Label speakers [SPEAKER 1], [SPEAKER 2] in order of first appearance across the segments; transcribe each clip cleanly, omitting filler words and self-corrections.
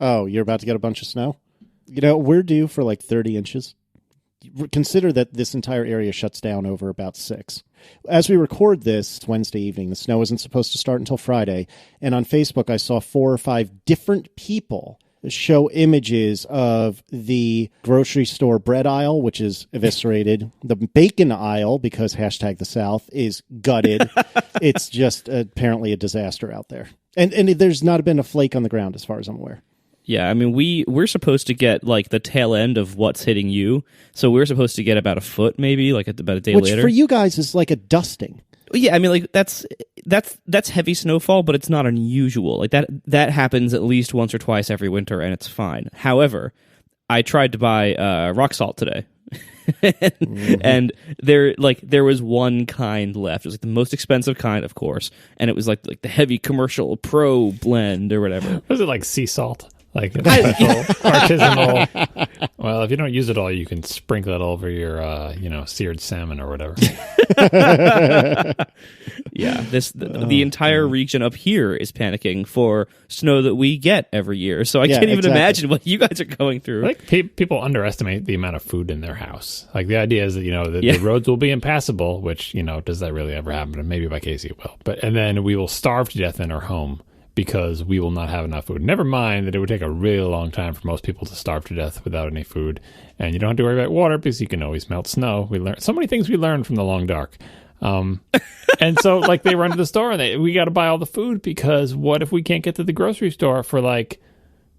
[SPEAKER 1] Oh, you're about to get a bunch of snow? You know, we're due for like 30 inches. Consider that this entire area shuts down over about 6. As we record this Wednesday evening, the snow isn't supposed to start until Friday. And on Facebook, I saw 4 or 5 different people show images of the grocery store bread aisle, which is eviscerated. The bacon aisle, because hashtag the South, is gutted. It's just apparently a disaster out there. And there's not been a flake on the ground as far as I'm aware.
[SPEAKER 2] Yeah, I mean, we're supposed to get, like, the tail end of what's hitting you. So we're supposed to get about a foot, maybe, like, about a day later.
[SPEAKER 1] Which for you guys is like a dusting.
[SPEAKER 2] Yeah, I mean, like, that's heavy snowfall, but it's not unusual. Like, that happens at least once or twice every winter, and it's fine. However, I tried to buy rock salt today. And there was one kind left. It was like the most expensive kind, of course, and it was like the heavy commercial pro blend or whatever.
[SPEAKER 3] Was it like sea salt? Like a special artisanal. Well, if you don't use it all, you can sprinkle it over your, seared salmon or whatever.
[SPEAKER 2] Yeah, the entire region up here is panicking for snow that we get every year. So I can't even imagine what you guys are going through.
[SPEAKER 3] Like people underestimate the amount of food in their house. Like the idea is that the roads will be impassable, which does that really ever happen? And maybe by Casey it will. And then we will starve to death in our home, because we will not have enough food. Never mind that it would take a really long time for most people to starve to death without any food. And you don't have to worry about water because you can always melt snow. We learned so many things we learned from the long dark. And so they run to the store and we got to buy all the food, because what if we can't get to the grocery store for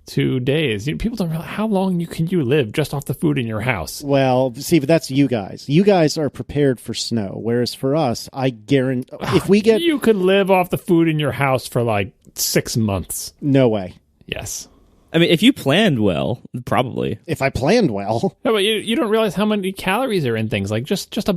[SPEAKER 3] 2 days? People don't realize how long can you live just off the food in your house.
[SPEAKER 1] Well, see, but that's you guys. You guys are prepared for snow, whereas for us, I guarantee if we get...
[SPEAKER 3] You could live off the food in your house for 6 months.
[SPEAKER 1] No way.
[SPEAKER 3] Yes.
[SPEAKER 2] I mean, if you planned well, probably.
[SPEAKER 1] If I planned well.
[SPEAKER 3] No, but you don't realize how many calories are in things. Like just a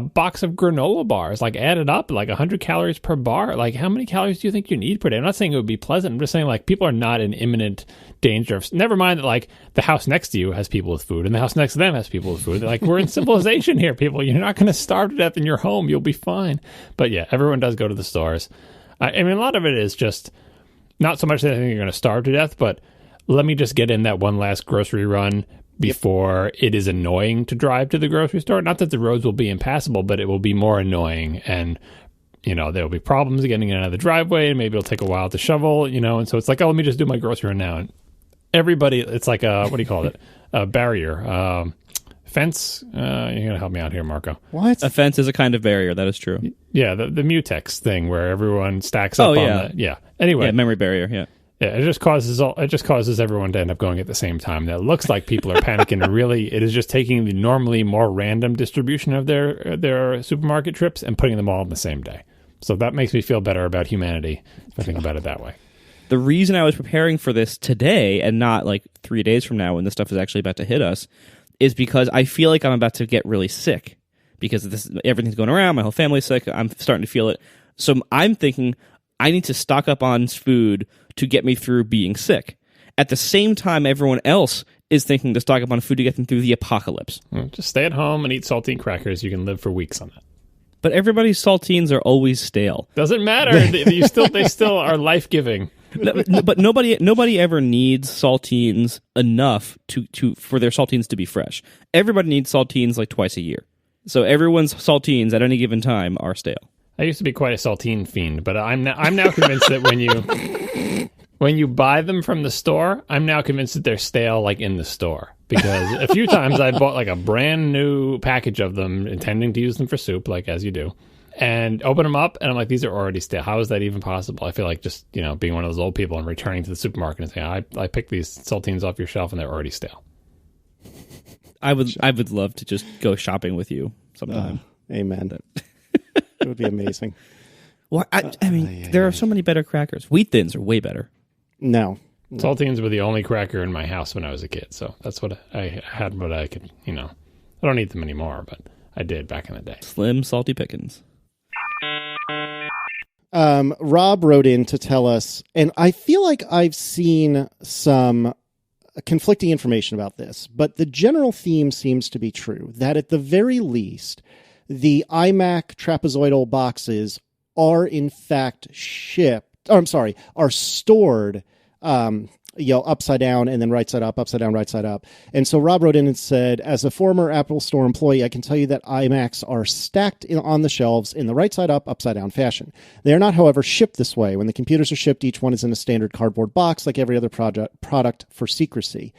[SPEAKER 3] box of granola bars, added up, 100 calories per bar. How many calories do you think you need per day? I'm not saying it would be pleasant. I'm just saying people are not in imminent danger of... Never mind that the house next to you has people with food and the house next to them has people with food. We're in civilization here, people. You're not going to starve to death in your home. You'll be fine. But yeah, everyone does go to the stores. I mean, a lot of it is just not so much that I think you're going to starve to death, but let me just get in that one last grocery run before it is annoying to drive to the grocery store. Not that the roads will be impassable, but it will be more annoying. And, there'll be problems getting in and out of the driveway. And maybe it'll take a while to shovel, and so it's let me just do my grocery run now. And everybody, it's what do you call it? A barrier. Fence. You're going to help me out here, Marco.
[SPEAKER 2] What? A fence is a kind of barrier. That is true.
[SPEAKER 3] Yeah, the Mutex thing where everyone stacks up on the... Yeah. Anyway.
[SPEAKER 2] Yeah, memory barrier, yeah.
[SPEAKER 3] Yeah, it just causes everyone to end up going at the same time. That looks like people are panicking, and really, it is just taking the normally more random distribution of their supermarket trips and putting them all on the same day. So that makes me feel better about humanity if I think about it that way.
[SPEAKER 2] The reason I was preparing for this today and not 3 days from now when this stuff is actually about to hit us is because I feel like I'm about to get really sick because everything's going around. My whole family's sick. I'm starting to feel it. So I'm thinking I need to stock up on food to get me through being sick. At the same time, everyone else is thinking to stock up on food to get them through the apocalypse.
[SPEAKER 3] Just stay at home and eat saltine crackers. You can live for weeks on that.
[SPEAKER 2] But everybody's saltines are always stale.
[SPEAKER 3] Doesn't matter. they still are life-giving.
[SPEAKER 2] But nobody ever needs saltines enough for their saltines to be fresh. Everybody needs saltines twice a year. So everyone's saltines at any given time are stale.
[SPEAKER 3] I used to be quite a saltine fiend, but I'm now convinced that when you buy them from the store, I'm now convinced that they're stale in the store. Because a few times I bought a brand new package of them, intending to use them for soup, as you do, and open them up, and I'm like, these are already stale. How is that even possible? I feel like just being one of those old people and returning to the supermarket and saying, I picked these saltines off your shelf and they're already stale.
[SPEAKER 2] I would love to just go shopping with you sometime.
[SPEAKER 1] Amen. It would be amazing.
[SPEAKER 2] Well, I mean, there are so many better crackers. Wheat Thins are way better.
[SPEAKER 1] No.
[SPEAKER 3] Saltines were the only cracker in my house when I was a kid, so that's what I had. What I could, I don't eat them anymore, but I did back in the day.
[SPEAKER 2] Slim, salty pickings.
[SPEAKER 1] Rob wrote in to tell us, and I feel like I've seen some conflicting information about this, but the general theme seems to be true, that at the very least, the iMac trapezoidal boxes are in fact are stored upside down and then right side up, upside down, right side up. And so Rob wrote in and said, as a former Apple Store employee, I can tell you that iMacs are stacked on the shelves in the right side up, upside down fashion. They are not, however, shipped this way. When the computers are shipped, each one is in a standard cardboard box like every other product for secrecy.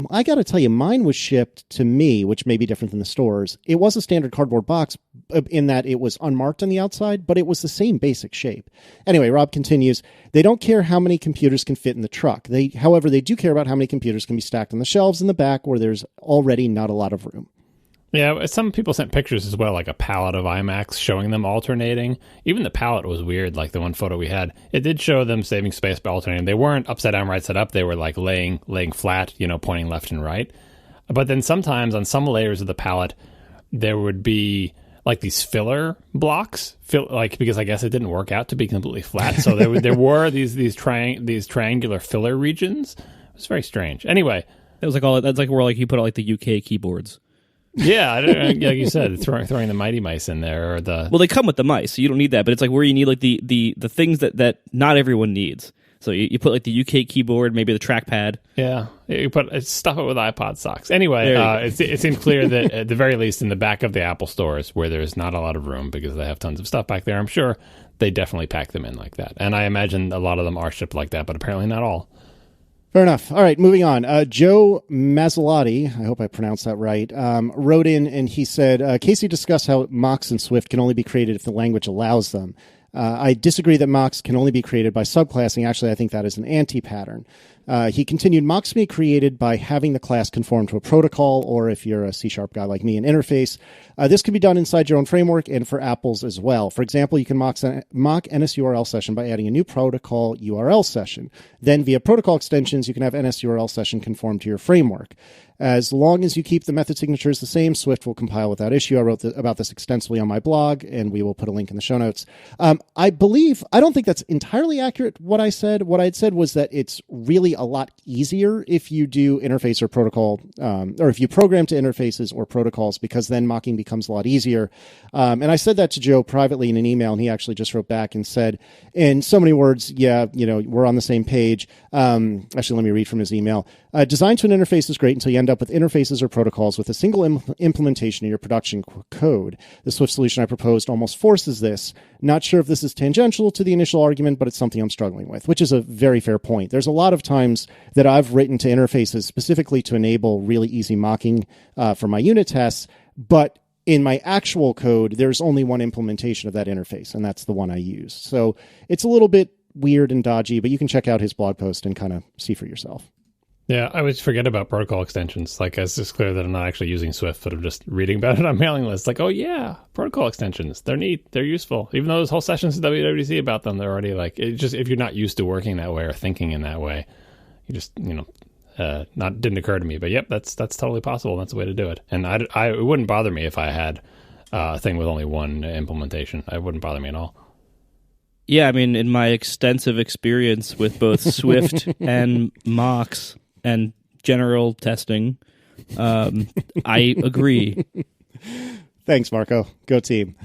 [SPEAKER 1] I got to tell you, mine was shipped to me, which may be different than the stores. It was a standard cardboard box in that it was unmarked on the outside, but it was the same basic shape. Anyway, Rob continues, they don't care how many computers can fit in the truck. However, they do care about how many computers can be stacked on the shelves in the back where there's already not a lot of room.
[SPEAKER 3] Yeah, some people sent pictures as well, like a pallet of iMacs showing them alternating. Even the pallet was weird, like the one photo we had. It did show them saving space by alternating. They weren't upside down, right side up. They were like laying flat, pointing left and right. But then sometimes on some layers of the pallet, there would be like these filler blocks, because I guess it didn't work out to be completely flat. So there were these triangular filler regions. It was very strange. Anyway,
[SPEAKER 2] it was that's like where you put out like the UK keyboards.
[SPEAKER 3] Yeah, like you said, throwing the Mighty Mice in there, or
[SPEAKER 2] well, they come with the mice, so you don't need that. But it's like where you need like the things that not everyone needs. So you put like the UK keyboard, maybe the trackpad.
[SPEAKER 3] Yeah, you stuff it with iPod socks. Anyway, it seemed clear that at the very least in the back of the Apple stores, where there's not a lot of room because they have tons of stuff back there, I'm sure they definitely pack them in like that. And I imagine a lot of them are shipped like that, but apparently not all.
[SPEAKER 1] Fair enough. All right, moving on. Joe Mazzalotti, I hope I pronounced that right, wrote in and he said, Casey discussed how mocks in Swift can only be created if the language allows them. I disagree that mocks can only be created by subclassing. Actually, I think that is an anti-pattern. He continued, mocks can be created by having the class conform to a protocol, or if you're a C# guy like me, an interface. This can be done inside your own framework and for apples as well. For example, you can mock NSURL session by adding a new protocol URL session. Then via protocol extensions, you can have NSURL session conform to your framework. As long as you keep the method signatures the same, Swift will compile without issue. I wrote about this extensively on my blog, and we will put a link in the show notes. I don't think that's entirely accurate what I said. What I had said was that it's really a lot easier if you do interface or protocol, or if you program to interfaces or protocols, because then mocking becomes a lot easier. And I said that to Joe privately in an email, and he actually just wrote back and said, in so many words, yeah, we're on the same page. Actually, let me read from his email. Design to an interface is great until you end up with interfaces or protocols with a single implementation in your production code. The Swift solution I proposed almost forces this. Not sure if this is tangential to the initial argument, but it's something I'm struggling with, which is a very fair point. There's a lot of times that I've written to interfaces specifically to enable really easy mocking for my unit tests, but in my actual code, there's only one implementation of that interface, and that's the one I use. So it's a little bit weird and dodgy, but you can check out his blog post and kind of see for yourself.
[SPEAKER 3] Yeah, I always forget about protocol extensions. Like, it's just clear that I'm not actually using Swift, but I'm just reading about it on mailing lists. Like, oh yeah, protocol extensions. They're neat. They're useful. Even though there's whole sessions at WWDC about them, they're already like, it just, if you're not used to working that way or thinking in that way, you just, didn't occur to me. But yep, that's totally possible. That's the way to do it. And it wouldn't bother me if I had a thing with only one implementation. It wouldn't bother me at all.
[SPEAKER 2] Yeah, I mean, in my extensive experience with both Swift and mocks and general testing, I agree.
[SPEAKER 1] Thanks, Marco. Go team.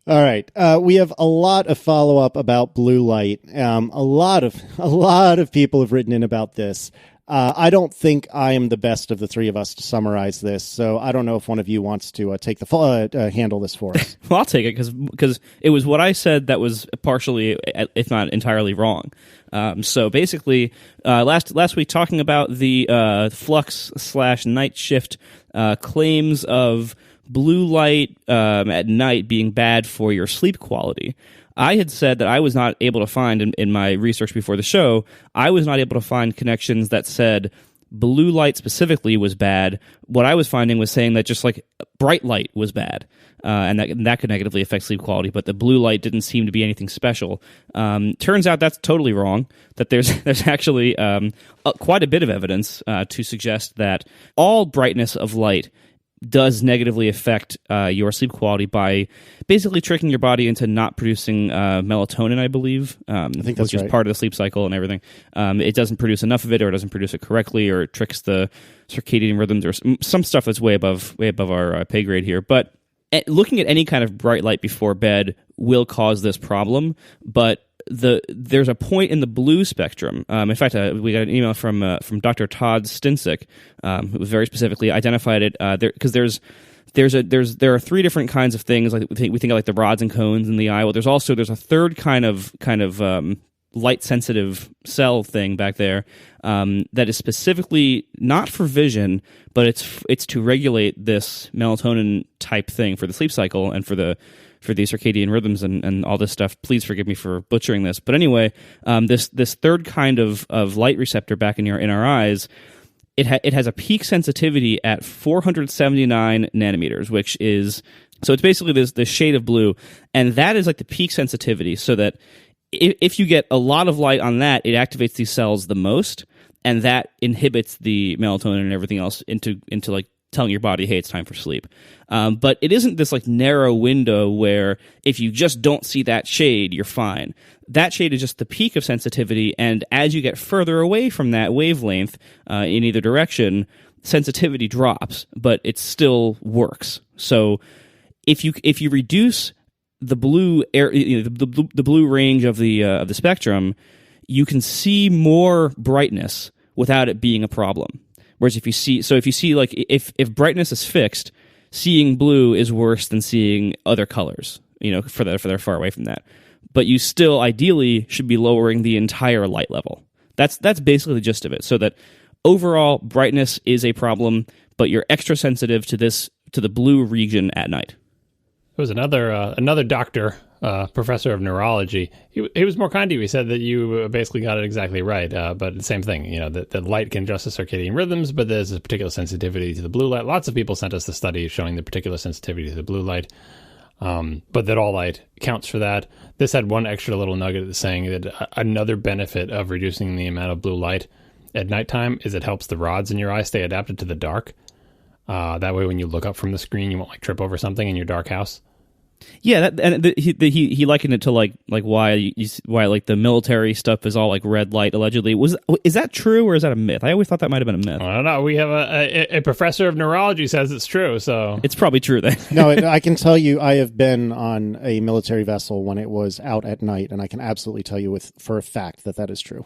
[SPEAKER 1] All right. We have a lot of follow-up about blue light. A lot of people have written in about this. I don't think I am the best of the three of us to summarize this, so I don't know if one of you wants to take the handle this for us.
[SPEAKER 2] Well, I'll take it because it was what I said that was partially, if not entirely, wrong. So basically, last week talking about the flux/night shift claims of blue light at night being bad for your sleep quality. I had said that I was not able to find, in my research before the show, I was not able to find connections that said blue light specifically was bad. What I was finding was saying that just like bright light was bad, and that could negatively affect sleep quality, but the blue light didn't seem to be anything special. Turns out that's totally wrong, that there's actually quite a bit of evidence to suggest that all brightness of light does negatively affect your sleep quality by basically tricking your body into not producing melatonin, I believe.
[SPEAKER 1] I think that's
[SPEAKER 2] which is part of the sleep cycle and everything. It doesn't produce enough of it, or it doesn't produce it correctly, or it tricks the circadian rhythms, or some stuff that's way above our pay grade here. But looking at any kind of bright light before bed will cause this problem, but there's a point in the blue spectrum. In fact, we got an email from Dr. Todd Stinsick, who very specifically identified it because there are three different kinds of things. Like we think of like the rods and cones in the eye. Well, there's a third kind of light sensitive cell thing back there that is specifically not for vision, but it's to regulate this melatonin type thing for the sleep cycle and for the circadian rhythms and all this stuff. Please forgive me for butchering this, but anyway, this third kind of light receptor back in our eyes. It has a peak sensitivity at 479 nanometers, which is, so it's basically this shade of blue, and that is like the peak sensitivity, so that if you get a lot of light on that, it activates these cells the most, and that inhibits the melatonin and everything else into like telling your body, hey, it's time for sleep. But it isn't this like narrow window where if you just don't see that shade, you're fine. That shade is just the peak of sensitivity, and as you get further away from that wavelength in either direction, sensitivity drops, but it still works. So if you reduce the blue air, the blue range of the spectrum, you can see more brightness without it being a problem. Whereas if you see like if brightness is fixed, seeing blue is worse than seeing other colors, for they're far away from that. But you still ideally should be lowering the entire light level. That's basically the gist of it. So that overall brightness is a problem, but you're extra sensitive to the blue region at night.
[SPEAKER 3] There was another doctor, professor of neurology. He was more kind to you. He said that you basically got it exactly right. But the same thing, that light can adjust the circadian rhythms, but there's a particular sensitivity to the blue light. Lots of people sent us the study showing the particular sensitivity to the blue light, but that all light counts for that. This had one extra little nugget saying that another benefit of reducing the amount of blue light at nighttime is it helps the rods in your eye stay adapted to the dark. That way, when you look up from the screen, you won't like trip over something in your dark house.
[SPEAKER 2] Yeah, he likened it to like why like the military stuff is all like red light allegedly. Is that true or is that a myth? I always thought that might have been a myth.
[SPEAKER 3] I don't know. We have a professor of neurology says it's true, so
[SPEAKER 2] it's probably true then.
[SPEAKER 1] No, I can tell you, I have been on a military vessel when it was out at night, and I can absolutely tell you for a fact that is true.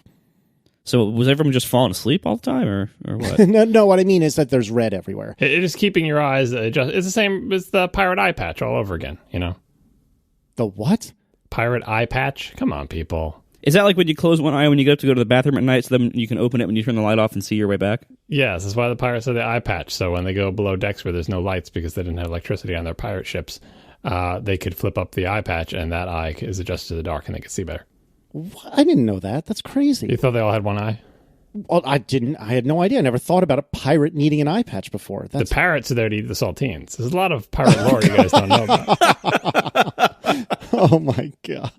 [SPEAKER 2] So was everyone just falling asleep all the time, or what?
[SPEAKER 1] No, what I mean is that there's red everywhere.
[SPEAKER 3] It is keeping your eyes adjusted. It's the same as the pirate eye patch all over again,
[SPEAKER 1] The what?
[SPEAKER 3] Pirate eye patch? Come on, people.
[SPEAKER 2] Is that like when you close one eye when you go to the bathroom at night, so then you can open it when you turn the light off and see your way back?
[SPEAKER 3] Yes, that's why the pirates have the eye patch. So when they go below decks where there's no lights because they didn't have electricity on their pirate ships, they could flip up the eye patch, and that eye is adjusted to the dark, and they could see better.
[SPEAKER 1] I didn't know that. That's crazy.
[SPEAKER 3] You thought they all had one eye?
[SPEAKER 1] Well, I didn't. I had no idea. I never thought about a pirate needing an eye patch before.
[SPEAKER 3] The parrots are there to eat the saltines. There's a lot of pirate lore you guys don't know about.
[SPEAKER 1] Oh, my God.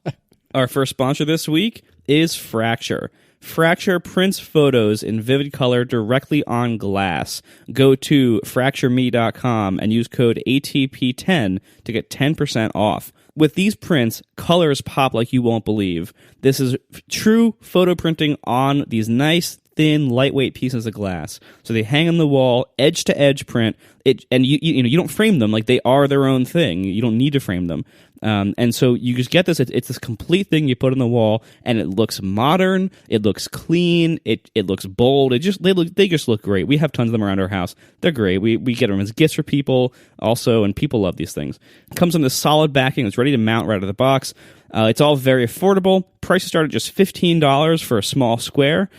[SPEAKER 2] Our first sponsor this week is Fracture. Fracture prints photos in vivid color directly on glass. Go to fractureme.com and use code ATP10 to get 10% off. With these prints, colors pop like you won't believe. This is true photo printing on these nice, thin, lightweight pieces of glass. So they hang on the wall, edge to edge print. And you don't frame them, like they are their own thing. You don't need to frame them. And so you just get this. It's this complete thing you put on the wall, and it looks modern. It looks clean. It looks bold. They just look great. We have tons of them around our house. They're great. We get them as gifts for people also, and people love these things. It comes in this solid backing. It's ready to mount right out of the box. It's all very affordable. Prices start at just $15 for a small square,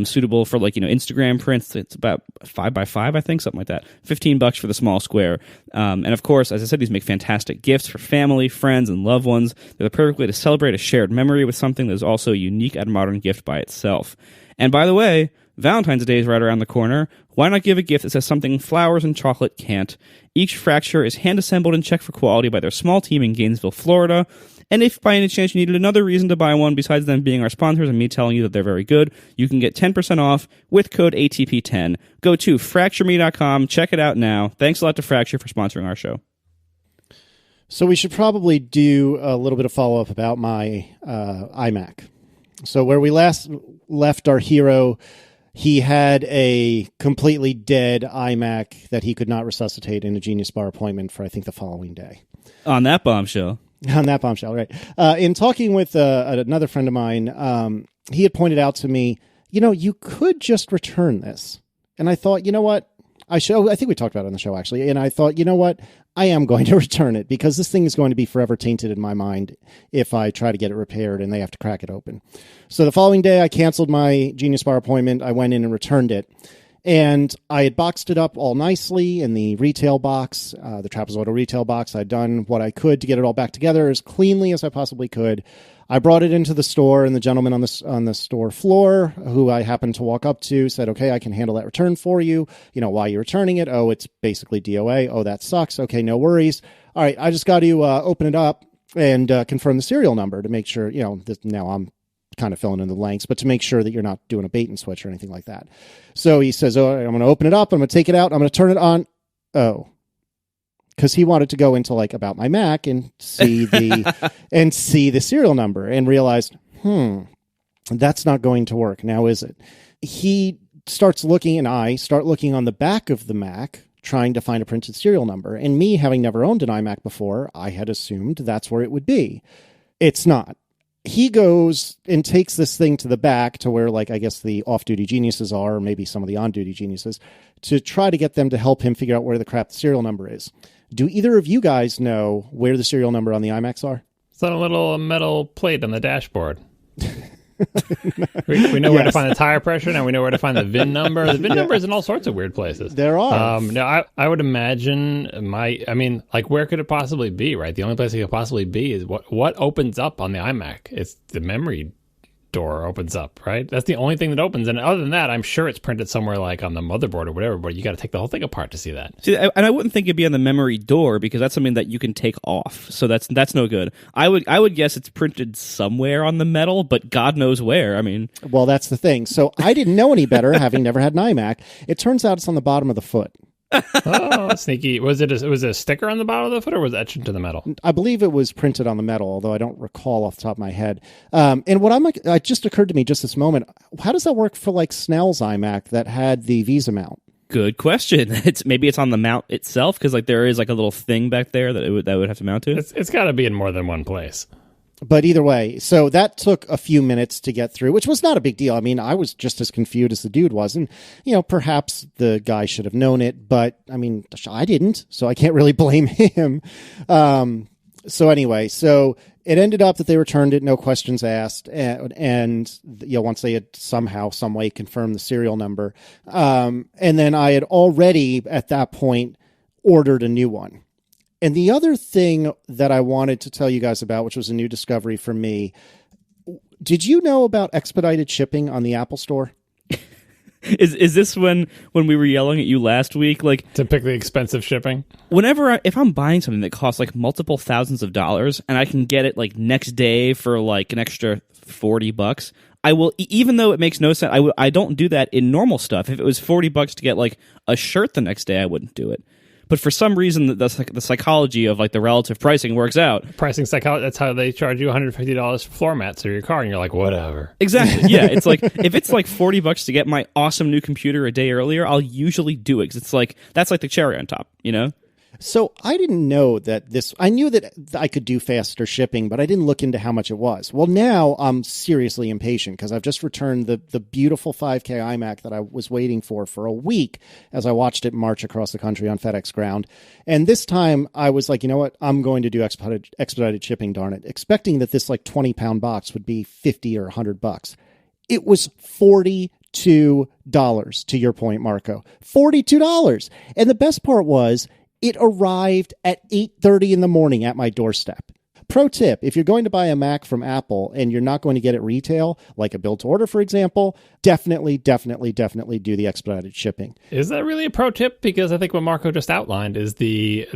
[SPEAKER 2] suitable for Instagram prints. It's about 5x5, I think, something like that. $15 for the small square. And of course, as I said, these make fantastic gifts for family, friends, and loved ones. They're the perfect way to celebrate a shared memory with something that is also a unique and modern gift by itself. And by the way, Valentine's Day is right around the corner. Why not give a gift that says something flowers and chocolate can't? Each Fracture is hand-assembled and checked for quality by their small team in Gainesville, Florida. And if by any chance you needed another reason to buy one besides them being our sponsors and me telling you that they're very good, you can get 10% off with code ATP10. Go to fractureme.com. Check it out now. Thanks a lot to Fracture for sponsoring our show.
[SPEAKER 1] So we should probably do a little bit of follow-up about my iMac. So where we last left our hero, he had a completely dead iMac that he could not resuscitate in a Genius Bar appointment for, I think, the following day.
[SPEAKER 2] On that bombshell.
[SPEAKER 1] On that bombshell, right? In talking with another friend of mine, he had pointed out to me, you could just return this. And I thought, you know what? I think we talked about it on the show, actually. And I thought, you know what? I am going to return it because this thing is going to be forever tainted in my mind if I try to get it repaired and they have to crack it open. So the following day, I canceled my Genius Bar appointment. I went in and returned it. And I had boxed it up all nicely in the retail box, the trapezoidal retail box. I'd done what I could to get it all back together as cleanly as I possibly could. I brought it into the store, and the gentleman on the store floor, who I happened to walk up to, said, okay, I can handle that return for you. Why are you returning it? Oh, it's basically DOA. Oh, that sucks. Okay, no worries. All right, I just got to open it up and confirm the serial number to make sure, now I'm kind of filling in the blanks, but to make sure that you're not doing a bait and switch or anything like that. So he says, oh, I'm going to open it up. I'm going to take it out. I'm going to turn it on. Oh, because he wanted to go into About My Mac and see the serial number and realized, that's not going to work. Now, is it? He starts looking, and I start looking on the back of the Mac, trying to find a printed serial number. And me, having never owned an iMac before, I had assumed that's where it would be. It's not. He goes and takes this thing to the back to where, I guess the off-duty geniuses are, or maybe some of the on-duty geniuses, to try to get them to help him figure out where the crap the serial number is. Do either of you guys know where the serial number on the iMacs are?
[SPEAKER 3] It's on a little metal plate on the dashboard. we know where to find the tire pressure. Now we know where to find the VIN number. The VIN number is in all sorts of weird places.
[SPEAKER 1] There are.
[SPEAKER 3] No, I would imagine where could it possibly be, right? The only place it could possibly be is what opens up on the iMac. It's the memory door opens up, right? That's the only thing that opens. And other than that, I'm sure it's printed somewhere on the motherboard or whatever, but you got to take the whole thing apart to see that.
[SPEAKER 2] See, and I wouldn't think it'd be on the memory door because that's something that you can take off. So that's no good. I would guess it's printed somewhere on the metal, but God knows where.
[SPEAKER 1] Well, that's the thing. So I didn't know any better, having never had an iMac. It turns out it's on the bottom of the foot.
[SPEAKER 3] Oh, sneaky. Was it a sticker on the bottom of the foot, or was it etched into the metal?
[SPEAKER 1] I believe it was printed on the metal, although I don't recall off the top of my head. And it just occurred to me just this moment, how does that work for Snell's iMac that had the Visa mount?
[SPEAKER 2] Good question. Maybe it's on the mount itself, because there is a little thing back there that would have to mount to.
[SPEAKER 3] It's got to be in more than one place.
[SPEAKER 1] But either way, so that took a few minutes to get through, which was not a big deal. I was just as confused as the dude was. And, perhaps the guy should have known it, but I didn't, so I can't really blame him. So anyway, so it ended up that they returned it, no questions asked. And once they had somehow, some way confirmed the serial number. And then I had already at that point ordered a new one. And the other thing that I wanted to tell you guys about, which was a new discovery for me, did you know about expedited shipping on the Apple Store?
[SPEAKER 2] Is this when we were yelling at you last week?
[SPEAKER 3] Typically expensive shipping?
[SPEAKER 2] If I'm buying something that costs multiple thousands of dollars and I can get it next day for an extra $40, I will, even though it makes no sense, I don't do that in normal stuff. If it was $40 to get a shirt the next day, I wouldn't do it. But for some reason, the psychology of the relative pricing works out.
[SPEAKER 3] Pricing psychology, that's how they charge you $150 for floor mats or your car, and you're like, whatever.
[SPEAKER 2] Exactly, yeah. It's if it's $40 to get my awesome new computer a day earlier, I'll usually do it, because it's that's the cherry on top,
[SPEAKER 1] So I didn't know that I knew that I could do faster shipping, but I didn't look into how much it was. Well, now I'm seriously impatient because I've just returned the beautiful 5K iMac that I was waiting for a week as I watched it march across the country on FedEx ground. And this time I was like, you know what? I'm going to do expedited shipping, darn it, expecting that this 20-pound box would be $50 or $100. It was $42, to your point, Marco. $42. And the best part was, it arrived at 8:30 in the morning at my doorstep. Pro tip, if you're going to buy a Mac from Apple and you're not going to get it retail, like a build to order, for example, definitely do the expedited shipping.
[SPEAKER 3] Is that really a pro tip? Because I think what Marco just outlined is the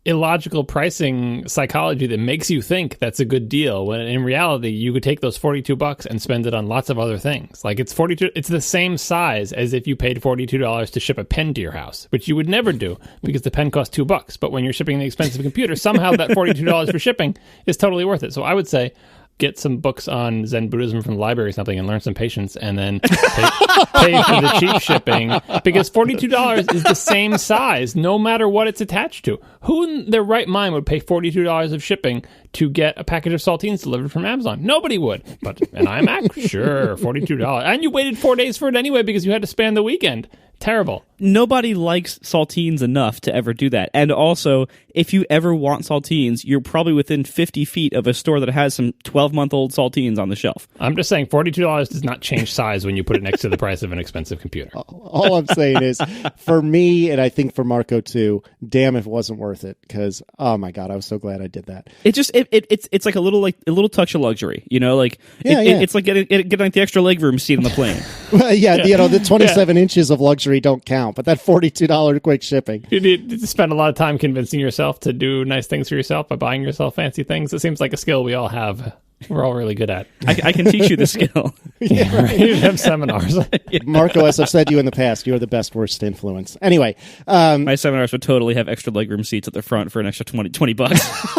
[SPEAKER 3] illogical pricing psychology that makes you think that's a good deal, when in reality you could take those $42 and spend it on lots of other things. It's $42. It's the same size as if you paid $42 to ship a pen to your house, which you would never do because the pen costs $2. But when you're shipping the expensive computer, somehow that $42 for shipping is totally worth it. So I would say, get some books on Zen Buddhism from the library or something and learn some patience, and then pay for the cheap shipping, because $42 is the same size no matter what it's attached to. Who in their right mind would pay $42 of shipping to get a package of saltines delivered from Amazon? Nobody would. But an iMac? Sure, $42. And you waited 4 days for it anyway because you had to span the weekend. Terrible.
[SPEAKER 2] Nobody likes saltines enough to ever do that. And also, if you ever want saltines, you're probably within 50 feet of a store that has some 12-month-old saltines on the shelf.
[SPEAKER 3] I'm just saying $42 does not change size when you put it next to the price of an expensive computer.
[SPEAKER 1] All I'm saying is, for me, and I think for Marco too, damn if it wasn't worth it, because, oh my God, I was so glad I did that.
[SPEAKER 2] It just it's like a little touch of luxury, you know, like it's like getting like the extra legroom seat on the plane.
[SPEAKER 1] Well, you know, the 27 inches of luxury don't count, but that $42 quick shipping.
[SPEAKER 3] You need to spend a lot of time convincing yourself to do nice things for yourself by buying yourself fancy things. It seems like a skill we all have. We're all really good at.
[SPEAKER 2] I can teach you the skill.
[SPEAKER 3] Yeah, right. You have seminars.
[SPEAKER 1] Marco, as I've said to you in the past, you're the best worst influence. Anyway.
[SPEAKER 2] My seminars would totally have extra legroom seats at the front for an extra $20.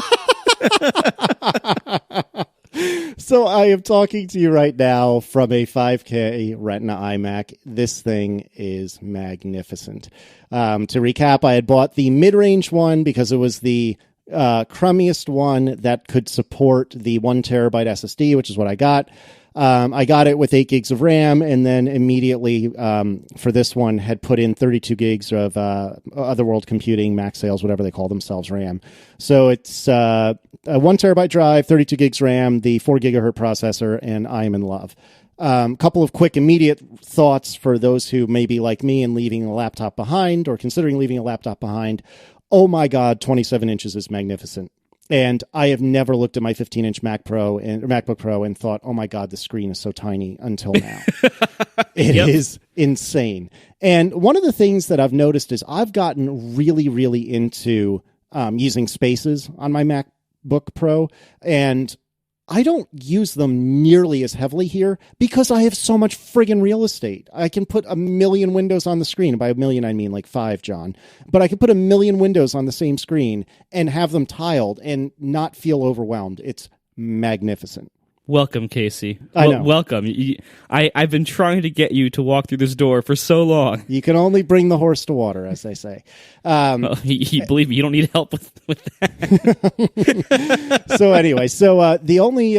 [SPEAKER 1] So I am talking to you right now from a 5K Retina iMac. This thing is magnificent. To recap, I had bought the mid-range one because it was the crummiest one that could support the 1 terabyte SSD, which is what I got. I got it with 8 gigs of RAM, and then immediately for this one had put in 32 gigs of Otherworld Computing, Mac Sales, whatever they call themselves, RAM. So it's a 1 terabyte drive, 32 gigs RAM, the 4 gigahertz processor, and I am in love. Couple of quick immediate thoughts for those who may be like me and leaving a laptop behind or considering leaving a laptop behind. Oh my God, 27 inches is magnificent. And I have never looked at my 15-inch MacBook Pro and thought, oh my God, the screen is so tiny until now. It is insane. And one of the things that I've noticed is I've gotten really, really into using spaces on my MacBook Pro, and I don't use them nearly as heavily here because I have so much friggin' real estate. I can put 1 million windows on the screen. By 1 million, I mean like 5, John. But I can put 1 million windows on the same screen and have them tiled and not feel overwhelmed. It's magnificent.
[SPEAKER 2] Welcome, Casey.
[SPEAKER 1] I know.
[SPEAKER 2] Welcome. I've been trying to get you to walk through this door for so long.
[SPEAKER 1] You can only bring the horse to water, as they say.
[SPEAKER 2] Well, believe me, you don't need help with that.
[SPEAKER 1] So anyway, the only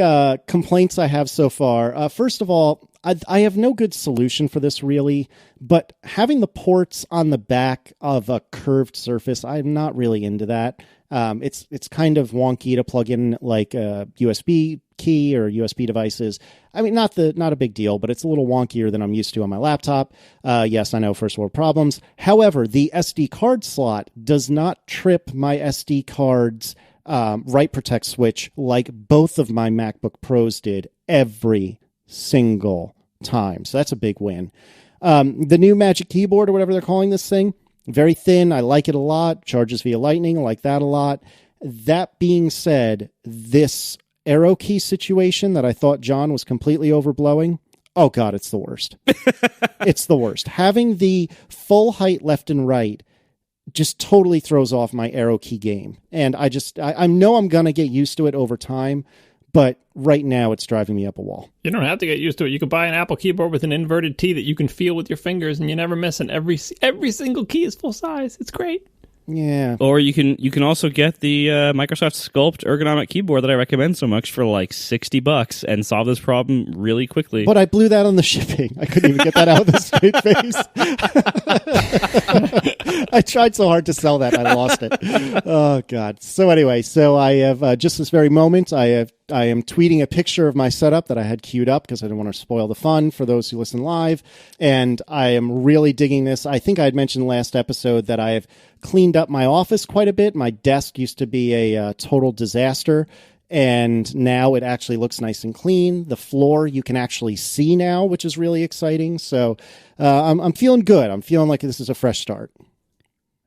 [SPEAKER 1] complaints I have so far, first of all, I have no good solution for this really, but having the ports on the back of a curved surface, I'm not really into that. It's kind of wonky to plug in like a USB key or USB devices. I mean, not a big deal, but it's a little wonkier than I'm used to on my laptop. Yes, I know, first world problems. However, the SD card slot does not trip my SD card's write protect switch like both of my MacBook Pros did every single time. So that's a big win. The new Magic Keyboard, or whatever they're calling this thing, very thin. I like it a lot. Charges via Lightning. I like that a lot. That being said, this arrow key situation that I thought John was completely overblowing, oh God, it's the worst. It's the worst. Having the full height left and right just totally throws off my arrow key game. And I know I'm going to get used to it over time, but right now it's driving me up a wall.
[SPEAKER 3] You don't have to get used to it. You can buy an Apple keyboard with an inverted T that you can feel with your fingers and you never miss, and every single key is full size. It's great.
[SPEAKER 1] Yeah.
[SPEAKER 2] Or you can also get the Microsoft Sculpt ergonomic keyboard that I recommend so much for like $60 and solve this problem really quickly.
[SPEAKER 1] But I blew that on the shipping. I couldn't even get that out with a straight face. I tried so hard to sell that, I lost it. Oh God. So anyway, I have just this very moment, I am tweeting a picture of my setup that I had queued up because I didn't want to spoil the fun for those who listen live. And I am really digging this. I think I had mentioned last episode that I have cleaned up my office quite a bit. My desk used to be a total disaster, and now it actually looks nice and clean. The floor you can actually see now, which is really exciting. So I'm feeling good. I'm feeling like this is a fresh start.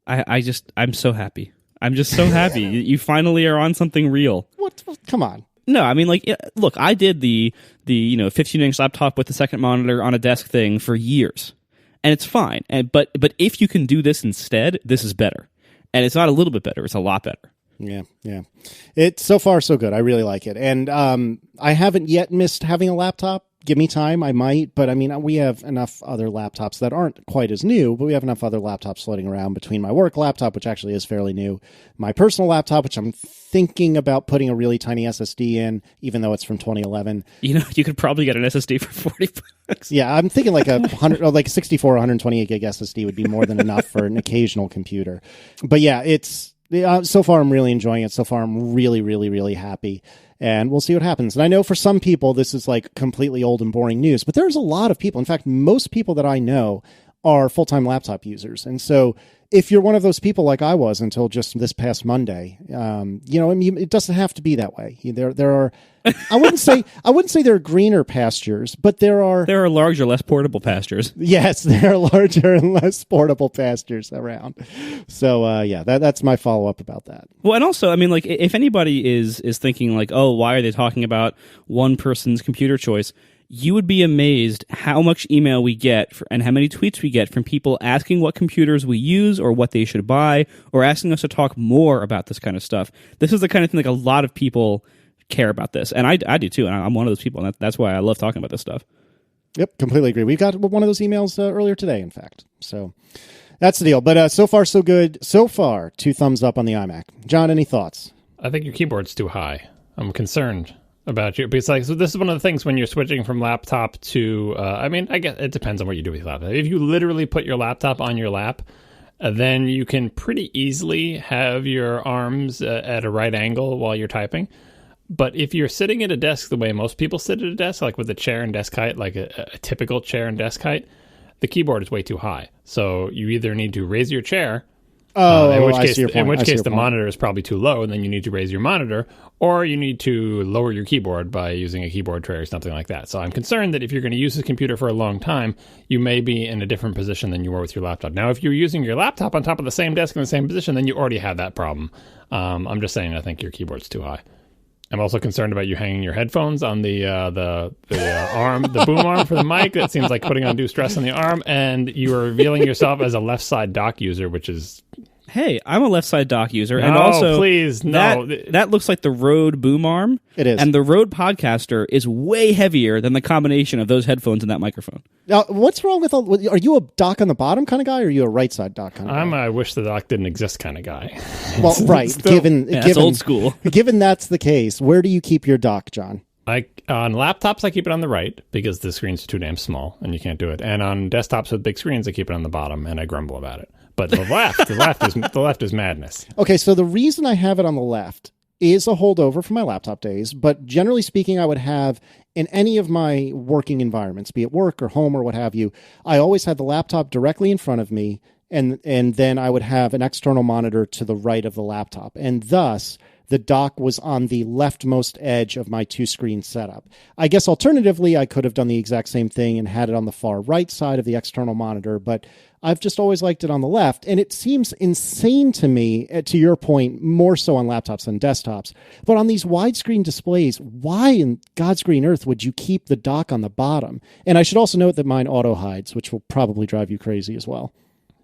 [SPEAKER 2] I'm so happy. I'm just so happy. You finally are on something real.
[SPEAKER 1] What? Come on.
[SPEAKER 2] No, I mean, like, look, I did the 15-inch laptop with the second monitor on a desk thing for years, and it's fine. But if you can do this instead, this is better. And it's not a little bit better; it's a lot better.
[SPEAKER 1] Yeah. It's so far so good. I really like it. And I haven't yet missed having a laptop. Give me time, I might. But I mean, we have enough other laptops that aren't quite as new, but we have enough other laptops floating around between my work laptop, which actually is fairly new, my personal laptop, which I'm thinking about putting a really tiny SSD in, even though it's from 2011.
[SPEAKER 2] You could probably get an SSD for $40.
[SPEAKER 1] Yeah, I'm thinking like a 100, or like 64 or 128 gig SSD would be more than enough for an occasional computer. But yeah, so far I'm really enjoying it. So far I'm really, really, really happy. And we'll see what happens. And I know for some people this is like completely old and boring news, but there's a lot of people. In fact, most people that I know are full-time laptop users. And so if you're one of those people like I was until just this past Monday, I mean, it doesn't have to be that way. There are, I wouldn't say there are greener pastures, but there are
[SPEAKER 2] larger, less portable pastures.
[SPEAKER 1] Yes, there are larger and less portable pastures around. So that's my follow-up about that.
[SPEAKER 2] Well, and also, I mean, like, if anybody is thinking like, oh, why are they talking about one person's computer choice? You would be amazed how much email we get and how many tweets we get from people asking what computers we use or what they should buy, or asking us to talk more about this kind of stuff. This is the kind of thing, like, a lot of people care about this, and I do too, and I'm one of those people, and that's why I love talking about this stuff.
[SPEAKER 1] Yep, completely agree. We got one of those emails earlier today, in fact. So that's the deal. But so far, so good. So far, 2 thumbs up on the iMac. John, any thoughts?
[SPEAKER 3] I think your keyboard's too high. I'm concerned about you, because so this is one of the things when you're switching from laptop to I mean, I guess it depends on what you do with your laptop. If you literally put your laptop on your lap, then you can pretty easily have your arms at a right angle while you're typing. But if you're sitting at a desk the way most people sit at a desk, like with a chair and desk height, like a typical chair and desk height, the keyboard is way too high. So you either need to raise your chair, in which case the monitor is probably too low, and then you need to raise your monitor, or you need to lower your keyboard by using a keyboard tray or something like that. So I'm concerned that if you're going to use this computer for a long time, you may be in a different position than you were with your laptop. Now, if you're using your laptop on top of the same desk in the same position, then you already have that problem. I'm just saying I think your keyboard's too high. I'm also concerned about you hanging your headphones on the arm, the boom arm for the mic. That seems like putting undue stress on the arm, and you are revealing yourself as a left side dock user, which is...
[SPEAKER 2] Hey, I'm a left side dock user,
[SPEAKER 3] no,
[SPEAKER 2] and also
[SPEAKER 3] please, no.
[SPEAKER 2] That looks like the Rode boom arm.
[SPEAKER 1] It is,
[SPEAKER 2] and the Rode Podcaster is way heavier than the combination of those headphones and that microphone.
[SPEAKER 1] Now, what's wrong with? Are you a dock on the bottom kind of guy, or are you a right side dock kind of guy?
[SPEAKER 3] I'm a I wish the dock didn't exist kind of guy.
[SPEAKER 1] Well, right. Given
[SPEAKER 2] that's old school.
[SPEAKER 1] Given that's the case, where do you keep your dock, John?
[SPEAKER 3] On laptops, I keep it on the right because the screen's too damn small and you can't do it. And on desktops with big screens, I keep it on the bottom and I grumble about it. But the left is madness.
[SPEAKER 1] Okay, so the reason I have it on the left is a holdover from my laptop days, but generally speaking, I would have in any of my working environments, be it work or home or what have you, I always had the laptop directly in front of me, and then I would have an external monitor to the right of the laptop, and thus the dock was on the leftmost edge of my 2-screen setup. I guess alternatively, I could have done the exact same thing and had it on the far right side of the external monitor, but I've just always liked it on the left, and it seems insane to me, to your point, more so on laptops than desktops. But on these widescreen displays, why in God's green earth would you keep the dock on the bottom? And I should also note that mine auto-hides, which will probably drive you crazy as well.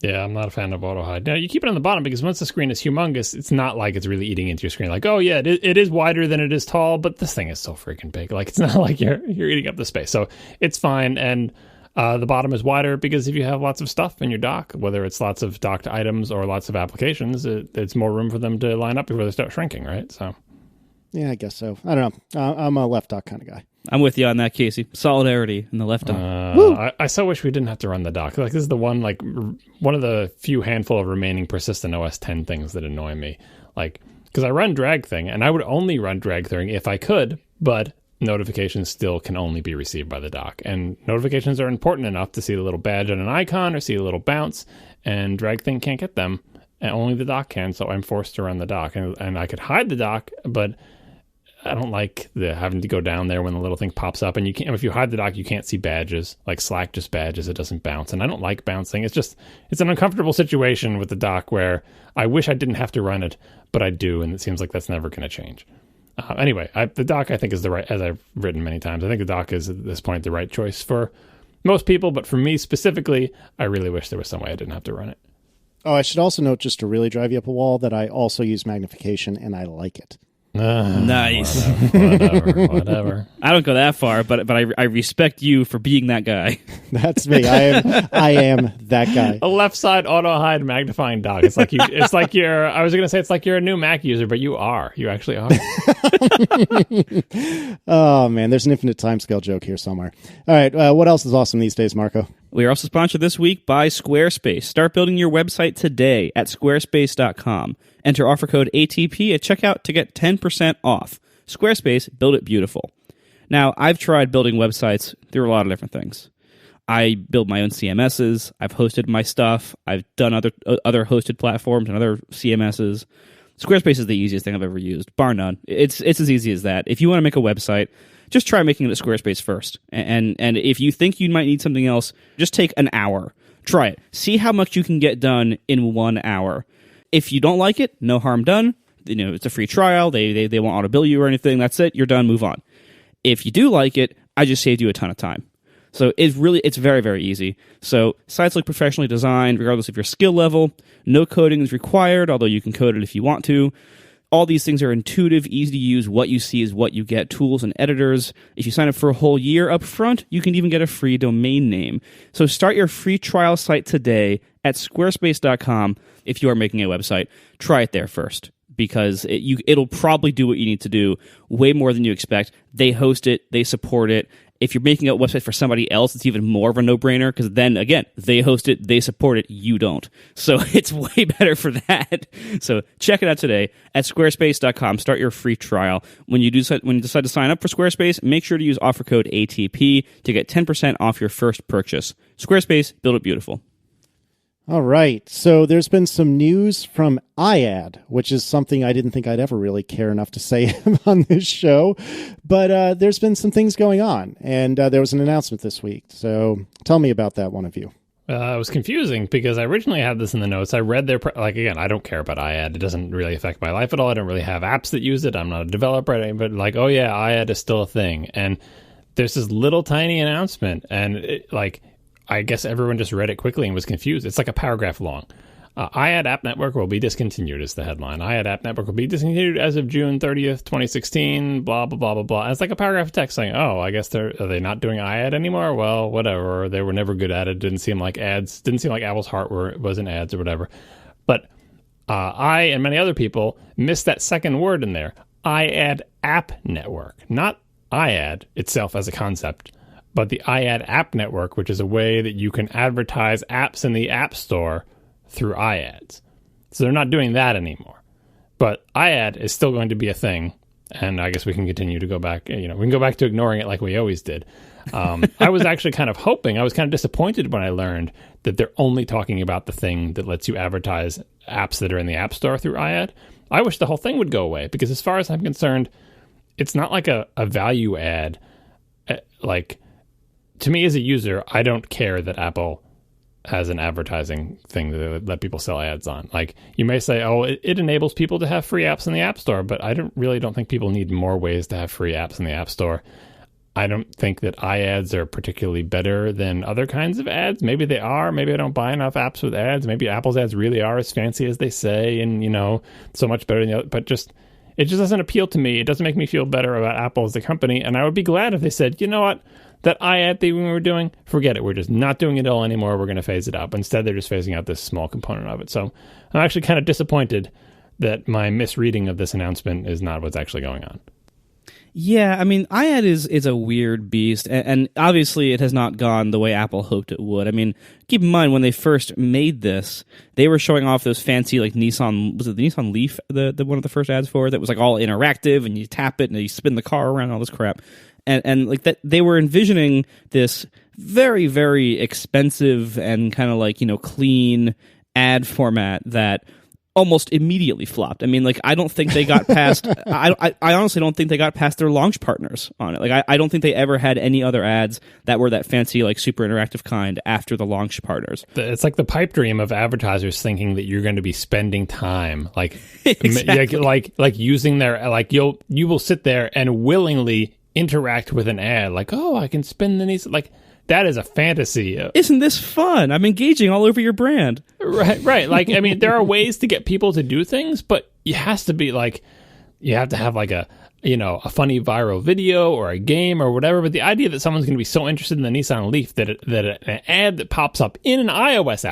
[SPEAKER 3] Yeah, I'm not a fan of auto-hide. Now, you keep it on the bottom because once the screen is humongous, it's not like it's really eating into your screen. Like, oh, yeah, it is wider than it is tall, but this thing is so freaking big. Like, it's not like you're eating up the space. So it's fine, and the bottom is wider because if you have lots of stuff in your dock, whether it's lots of docked items or lots of applications, it's more room for them to line up before they start shrinking, right? So,
[SPEAKER 1] yeah, I guess so. I don't know. I'm a left dock kind of guy.
[SPEAKER 2] I'm with you on that, Casey. Solidarity in the left dock.
[SPEAKER 3] I so wish we didn't have to run the dock. Like, this is the one of the few handful of remaining persistent OS 10 things that annoy me. Like, because I run drag thing, and I would only run drag thing if I could, but notifications still can only be received by the dock. And notifications are important enough to see the little badge on an icon or see a little bounce, and drag thing can't get them, and only the dock can, so I'm forced to run the dock. And I could hide the dock, but I don't like having to go down there when the little thing pops up, and you can't. If you hide the dock, you can't see badges. Like Slack just badges, it doesn't bounce, and I don't like bouncing. It's an uncomfortable situation with the dock where I wish I didn't have to run it, but I do, and it seems like that's never going to change. Anyway, the dock I think is the right, as I've written many times. I think the dock is at this point the right choice for most people, but for me specifically, I really wish there was some way I didn't have to run it.
[SPEAKER 1] Oh, I should also note, just to really drive you up a wall, that I also use magnification, and I like it.
[SPEAKER 2] Nice.
[SPEAKER 3] Whatever.
[SPEAKER 2] I don't go that far, but I respect you for being that guy.
[SPEAKER 1] That's me. I am that guy.
[SPEAKER 3] A left side auto hide magnifying dock. It's like you. It's like you're. I was going to say it's like you're a new Mac user, but you are. You actually are.
[SPEAKER 1] Oh man, there's an infinite timescale joke here somewhere. All right, what else is awesome these days, Marco?
[SPEAKER 2] We are also sponsored this week by Squarespace. Start building your website today at squarespace.com. Enter offer code ATP at checkout to get 10% off. Squarespace, build it beautiful. Now, I've tried building websites through a lot of different things. I build my own CMSs. I've hosted my stuff. I've done other hosted platforms and other CMSs. Squarespace is the easiest thing I've ever used, bar none. It's as easy as that. If you want to make a website, just try making it at Squarespace first. And if you think you might need something else, just take an hour. Try it. See how much you can get done in 1 hour. If you don't like it, no harm done. It's a free trial. They won't auto bill you or anything. That's it. You're done. Move on. If you do like it, I just saved you a ton of time. So it's very, very easy. So sites look professionally designed, regardless of your skill level. No coding is required, although you can code it if you want to. All these things are intuitive, easy to use. What you see is what you get. Tools and editors. If you sign up for a whole year up front, you can even get a free domain name. So start your free trial site today at squarespace.com. If you are making a website, try it there first, because it'll probably do what you need to do way more than you expect. They host it. They support it. If you're making a website for somebody else, it's even more of a no-brainer, because then, again, they host it, they support it, you don't. So it's way better for that. So check it out today at squarespace.com. Start your free trial. When you decide to sign up for Squarespace, make sure to use offer code ATP to get 10% off your first purchase. Squarespace, build it beautiful.
[SPEAKER 1] All right. So there's been some news from iAd, which is something I didn't think I'd ever really care enough to say on this show. But there's been some things going on, and there was an announcement this week. So tell me about that, one of you.
[SPEAKER 3] It was confusing because I originally had this in the notes. I read their, again, I don't care about iAd. It doesn't really affect my life at all. I don't really have apps that use it. I'm not a developer, but oh yeah, iAd is still a thing. And there's this little tiny announcement, and I guess everyone just read it quickly and was confused. It's like a paragraph long. iAd App Network will be discontinued is the headline. iAd App Network will be discontinued as of June 30th, 2016, blah, blah, blah, blah, blah. And it's like a paragraph of text saying, oh, I guess are they not doing iAd anymore? Well, whatever. They were never good at it. Didn't seem like Apple's heart was in ads or whatever. But I and many other people missed that second word in there. iAd App Network. Not iAd itself as a concept, but the iAd App Network, which is a way that you can advertise apps in the App Store through iAds. So they're not doing that anymore. But iAd is still going to be a thing, and I guess we can continue to go back. We can go back to ignoring it like we always did. I was actually kind of hoping, I was kind of disappointed when I learned that they're only talking about the thing that lets you advertise apps that are in the App Store through iAd. I wish the whole thing would go away, because as far as I'm concerned, it's not like a value add. To me as a user, I don't care that Apple has an advertising thing that they let people sell ads on. You may say, oh, it enables people to have free apps in the App Store, but I don't think people need more ways to have free apps in the App Store. I don't think that iAds are particularly better than other kinds of ads. Maybe they are. Maybe I don't buy enough apps with ads. Maybe Apple's ads really are as fancy as they say and, so much better than the other. But it just doesn't appeal to me. It doesn't make me feel better about Apple as a company. And I would be glad if they said, you know what? That iAd thing we were doing, forget it. We're just not doing it all anymore. We're going to phase it out. But instead, they're just phasing out this small component of it. So I'm actually kind of disappointed that my misreading of this announcement is not what's actually going on.
[SPEAKER 2] Yeah, I mean, iAd is a weird beast, and obviously it has not gone the way Apple hoped it would. I mean, keep in mind, when they first made this, they were showing off those fancy, Nissan, was it the Nissan Leaf, the one of the first ads for it, that was all interactive, and you tap it, and you spin the car around, all this crap. And that they were envisioning this very, very expensive and kind of clean ad format that almost immediately flopped. I mean, I don't think they got past. I honestly don't think they got past their launch partners on it. I don't think they ever had any other ads that were that fancy, super interactive kind after the launch partners.
[SPEAKER 3] It's like the pipe dream of advertisers thinking that you're going to be spending time,
[SPEAKER 2] exactly.
[SPEAKER 3] Using their you will sit there and willingly interact with an ad, oh, I can spin the niece. that is a fantasy.
[SPEAKER 2] Isn't this fun? I'm engaging all over your brand.
[SPEAKER 3] Right. Like, I mean, there are ways to get people to do things, but it has to be like, you have to have like a funny viral video or a game or whatever. But the idea that someone's going to be so interested in the Nissan Leaf that an ad that pops up in an iOS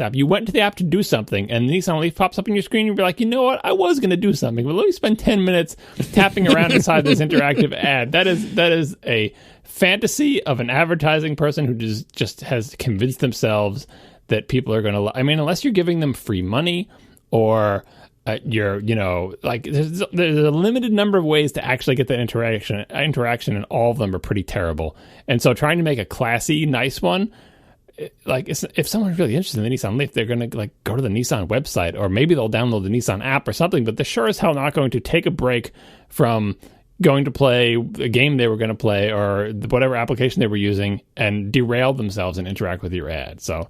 [SPEAKER 3] app, you went to the app to do something, and the Nissan Leaf pops up on your screen, you'll be like, you know what? I was going to do something, but let me spend 10 minutes tapping around inside this interactive ad. That is a fantasy of an advertising person who just has convinced themselves that people are going to. I mean, unless you're giving them free money or there's a limited number of ways to actually get that interaction, and all of them are pretty terrible. And so trying to make a classy, nice one, like if someone's really interested in the Nissan Leaf, they're going to like go to the Nissan website, or maybe they'll download the Nissan app or something, but they're sure as hell not going to take a break from going to play a game they were going to play or whatever application they were using and derail themselves and interact with your ad. So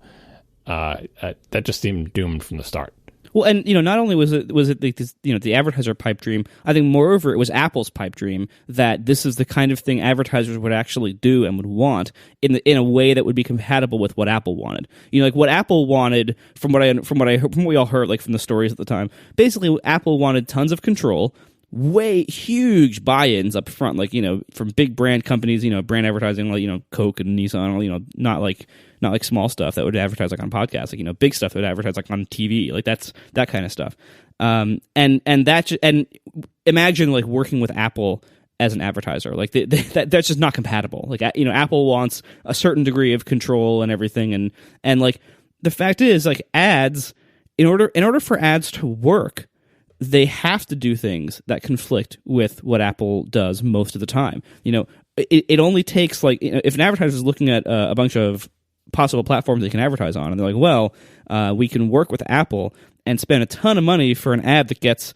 [SPEAKER 3] that just seemed doomed from the start.
[SPEAKER 2] Well, and not only was it like this, the advertiser pipe dream. I think moreover it was Apple's pipe dream that this is the kind of thing advertisers would actually do and would want in a way that would be compatible with what Apple wanted. Like what Apple wanted from what we all heard, like from the stories at the time. Basically, Apple wanted tons of control, huge buy-ins up front, like from big brand companies, brand advertising like Coke and Nissan, not like small stuff that would advertise like on podcasts, like big stuff that would advertise like on TV, like that's that kind of stuff. And imagine like working with Apple as an advertiser, like that's just not compatible. Like Apple wants a certain degree of control and everything, and like the fact is like ads, in order for ads to work, they have to do things that conflict with what Apple does most of the time. It only takes like if an advertiser is looking at a bunch of possible platforms they can advertise on, and they're like, well, we can work with Apple and spend a ton of money for an ad that gets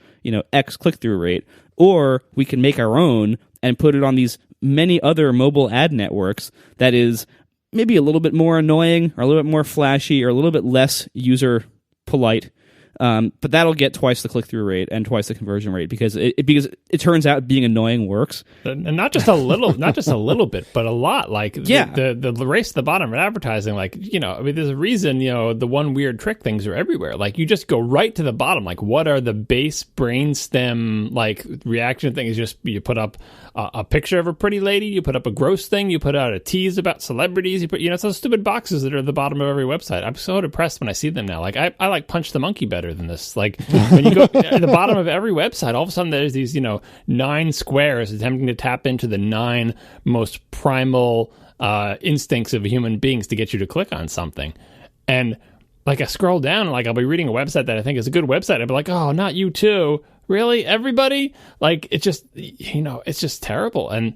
[SPEAKER 2] X click-through rate, or we can make our own and put it on these many other mobile ad networks that is maybe a little bit more annoying or a little bit more flashy or a little bit less user polite. But that'll get twice the click-through rate and twice the conversion rate because it turns out being annoying works.
[SPEAKER 3] And not just a little bit, but a lot. Like the race to the bottom of advertising. Like there's a reason the one weird trick things are everywhere. Like you just go right to the bottom. Like what are the base brainstem like reaction things? Just you put up a picture of a pretty lady, you put up a gross thing, you put out a tease about celebrities, you put it's those stupid boxes that are at the bottom of every website. I'm so depressed when I see them now. Like I like Punch the Monkey better than this. Like when you go at the bottom of every website, all of a sudden there's these 9 squares attempting to tap into the 9 most primal instincts of human beings to get you to click on something. And like I scroll down and like I'll be reading a website that I think is a good website, I'll be like, oh, not you too, really, everybody? Like it's just it's just terrible. And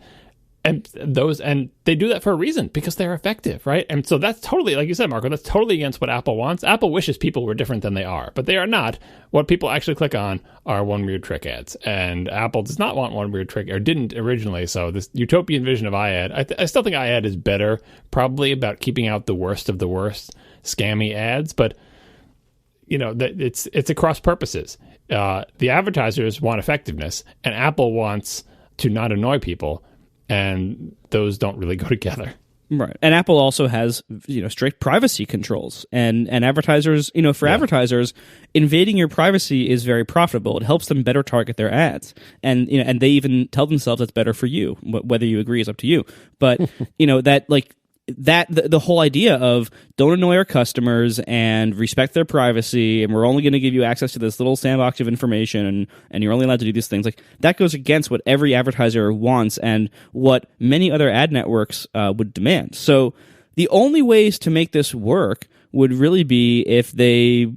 [SPEAKER 3] they do that for a reason, because they're effective, right? And so that's totally, like you said, Marco, that's totally against what Apple wants. Apple wishes people were different than they are, but they are not. What people actually click on are one weird trick ads, and Apple does not want one weird trick, or didn't originally. So this utopian vision of iAd, I still think iAd is better, probably about keeping out the worst of the worst scammy ads, but it's across purposes. The advertisers want effectiveness, and Apple wants to not annoy people. And those don't really go together.
[SPEAKER 2] Right. And Apple also has, strict privacy controls. And advertisers, advertisers, invading your privacy is very profitable. It helps them better target their ads. And, and they even tell themselves it's better for you. Whether you agree is up to you. But, the whole idea of don't annoy our customers and respect their privacy, and we're only going to give you access to this little sandbox of information, and you're only allowed to do these things, like that goes against what every advertiser wants and what many other ad networks would demand. So the only ways to make this work would really be if they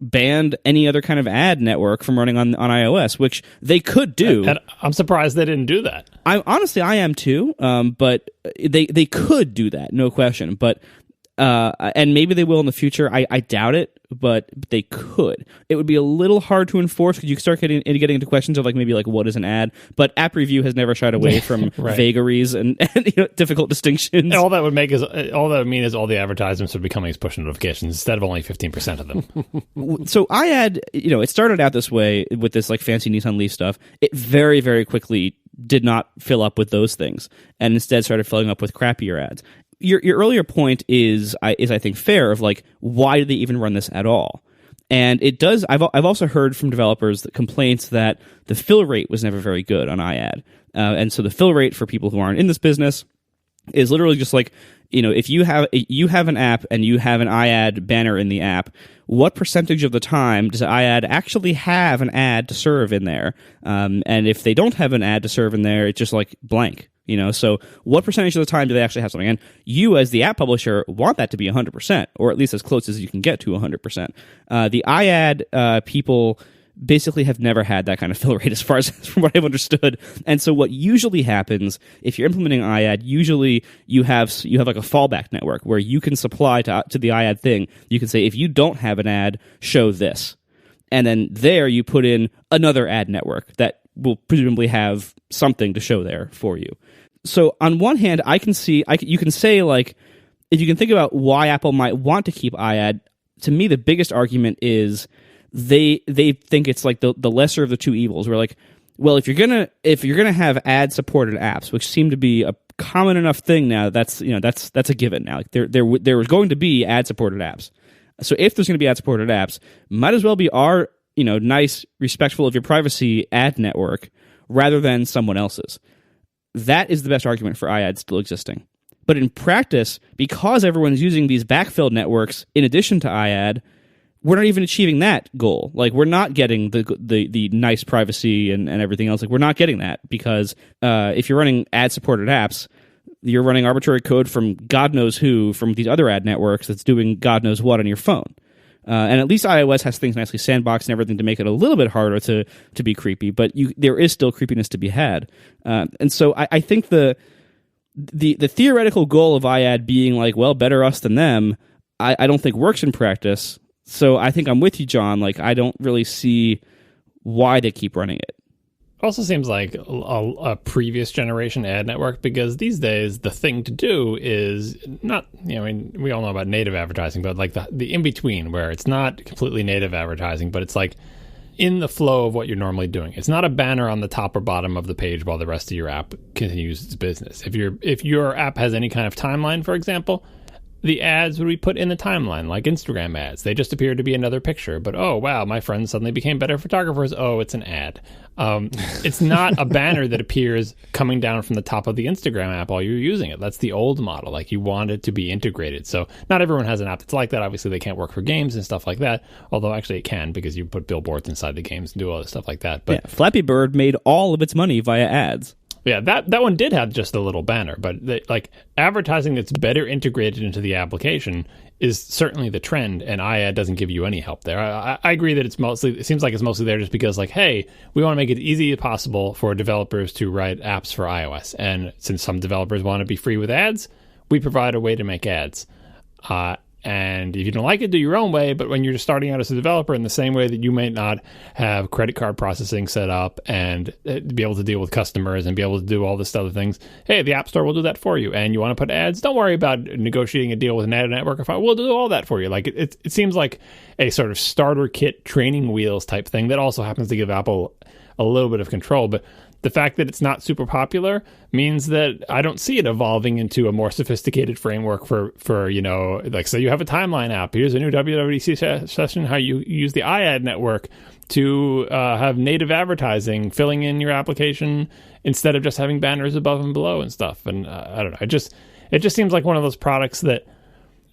[SPEAKER 2] banned any other kind of ad network from running on iOS, which they could do.
[SPEAKER 3] And I'm surprised they didn't do that.
[SPEAKER 2] I am too. But they could do that, no question. But and maybe they will in the future. I doubt it, but they could. It would be a little hard to enforce because you start getting into questions of maybe what is an ad. But App Review has never shied away from
[SPEAKER 3] right.
[SPEAKER 2] vagaries and difficult distinctions.
[SPEAKER 3] And all that would mean is all the advertisements would be coming as push notifications instead of only 15% of them.
[SPEAKER 2] So iAd, it started out this way with this fancy Nissan Leaf stuff. It very, very quickly did not fill up with those things and instead started filling up with crappier ads. Your earlier point is I think fair, of like, why do they even run this at all? And it does. I've also heard from developers that complaints that the fill rate was never very good on iAd, and so the fill rate for people who aren't in this business is literally just like, if you have an app and you have an iAd banner in the app, what percentage of the time does iAd actually have an ad to serve in there? And if they don't have an ad to serve in there, it's just like blank. So what percentage of the time do they actually have something? And you, as the app publisher, want that to be 100%, or at least as close as you can get to 100%. The iAd people basically have never had that kind of fill rate, as far as from what I've understood. And so what usually happens if you're implementing iAd, usually you have like a fallback network where you can supply to the iAd thing. You can say, if you don't have an ad, show this. And then there you put in another ad network that will presumably have something to show there for you. So on one hand, you can say, like, if you can think about why Apple might want to keep iAd, to me the biggest argument is they think it's like the lesser of the two evils. We're like, well, if you're gonna have ad supported apps, which seem to be a common enough thing now, that's a given now. Like there was going to be ad supported apps. So if there's going to be ad supported apps, might as well be our nice, respectful of your privacy ad network rather than someone else's. That is the best argument for iAd still existing. But in practice, because everyone's using these backfill networks in addition to iAd, we're not even achieving that goal. Like, we're not getting the nice privacy and everything else. Like, we're not getting that because if you're running ad-supported apps, you're running arbitrary code from God knows who, from these other ad networks that's doing God knows what on your phone. And at least iOS has things nicely sandboxed and everything to make it a little bit harder to be creepy, but there is still creepiness to be had. And so I think the theoretical goal of iAd being like, well, better us than them, I don't think works in practice. So I think I'm with you, John. Like, I don't really see why they keep running it.
[SPEAKER 3] Also seems like a previous generation ad network, because these days the thing to do is not, we all know about native advertising, but like the in-between, where it's not completely native advertising, but it's like in the flow of what you're normally doing. It's not a banner on the top or bottom of the page while the rest of your app continues its business. If your app has any kind of timeline, for example, the ads would be put in the timeline, like Instagram ads. They just appear to be another picture, but oh wow, my friends suddenly became better photographers. Oh, it's an ad. It's not a banner that appears coming down from the top of the Instagram app while you're using it. That's the old model. Like, you want it to be integrated. So not everyone has an app that's like that. Obviously, they can't work for games and stuff like that. Although actually it can, because you put billboards inside the games and do all this stuff like that. But
[SPEAKER 2] yeah, Flappy Bird made all of its money via ads.
[SPEAKER 3] Yeah, that one did have just a little banner, but advertising that's better integrated into the application is certainly the trend, and iAd doesn't give you any help there. I agree that it seems like it's mostly there just because, like, hey, we want to make it easy as possible for developers to write apps for iOS, and since some developers want to be free with ads, we provide a way to make ads. And if you don't like it, do your own way. But when you're just starting out as a developer, in the same way that you may not have credit card processing set up and be able to deal with customers and be able to do all this other things, hey, the App Store will do that for you. And you want to put ads, don't worry about negotiating a deal with an ad network. We'll do all that for you. Like, it seems like a sort of starter kit training wheels type thing that also happens to give Apple a little bit of control. But the fact that it's not super popular means that I don't see it evolving into a more sophisticated framework for like, say you have a timeline app. Here's a new WWDC session, how you use the iAd network to have native advertising filling in your application instead of just having banners above and below and stuff. And I don't know. It just seems like one of those products that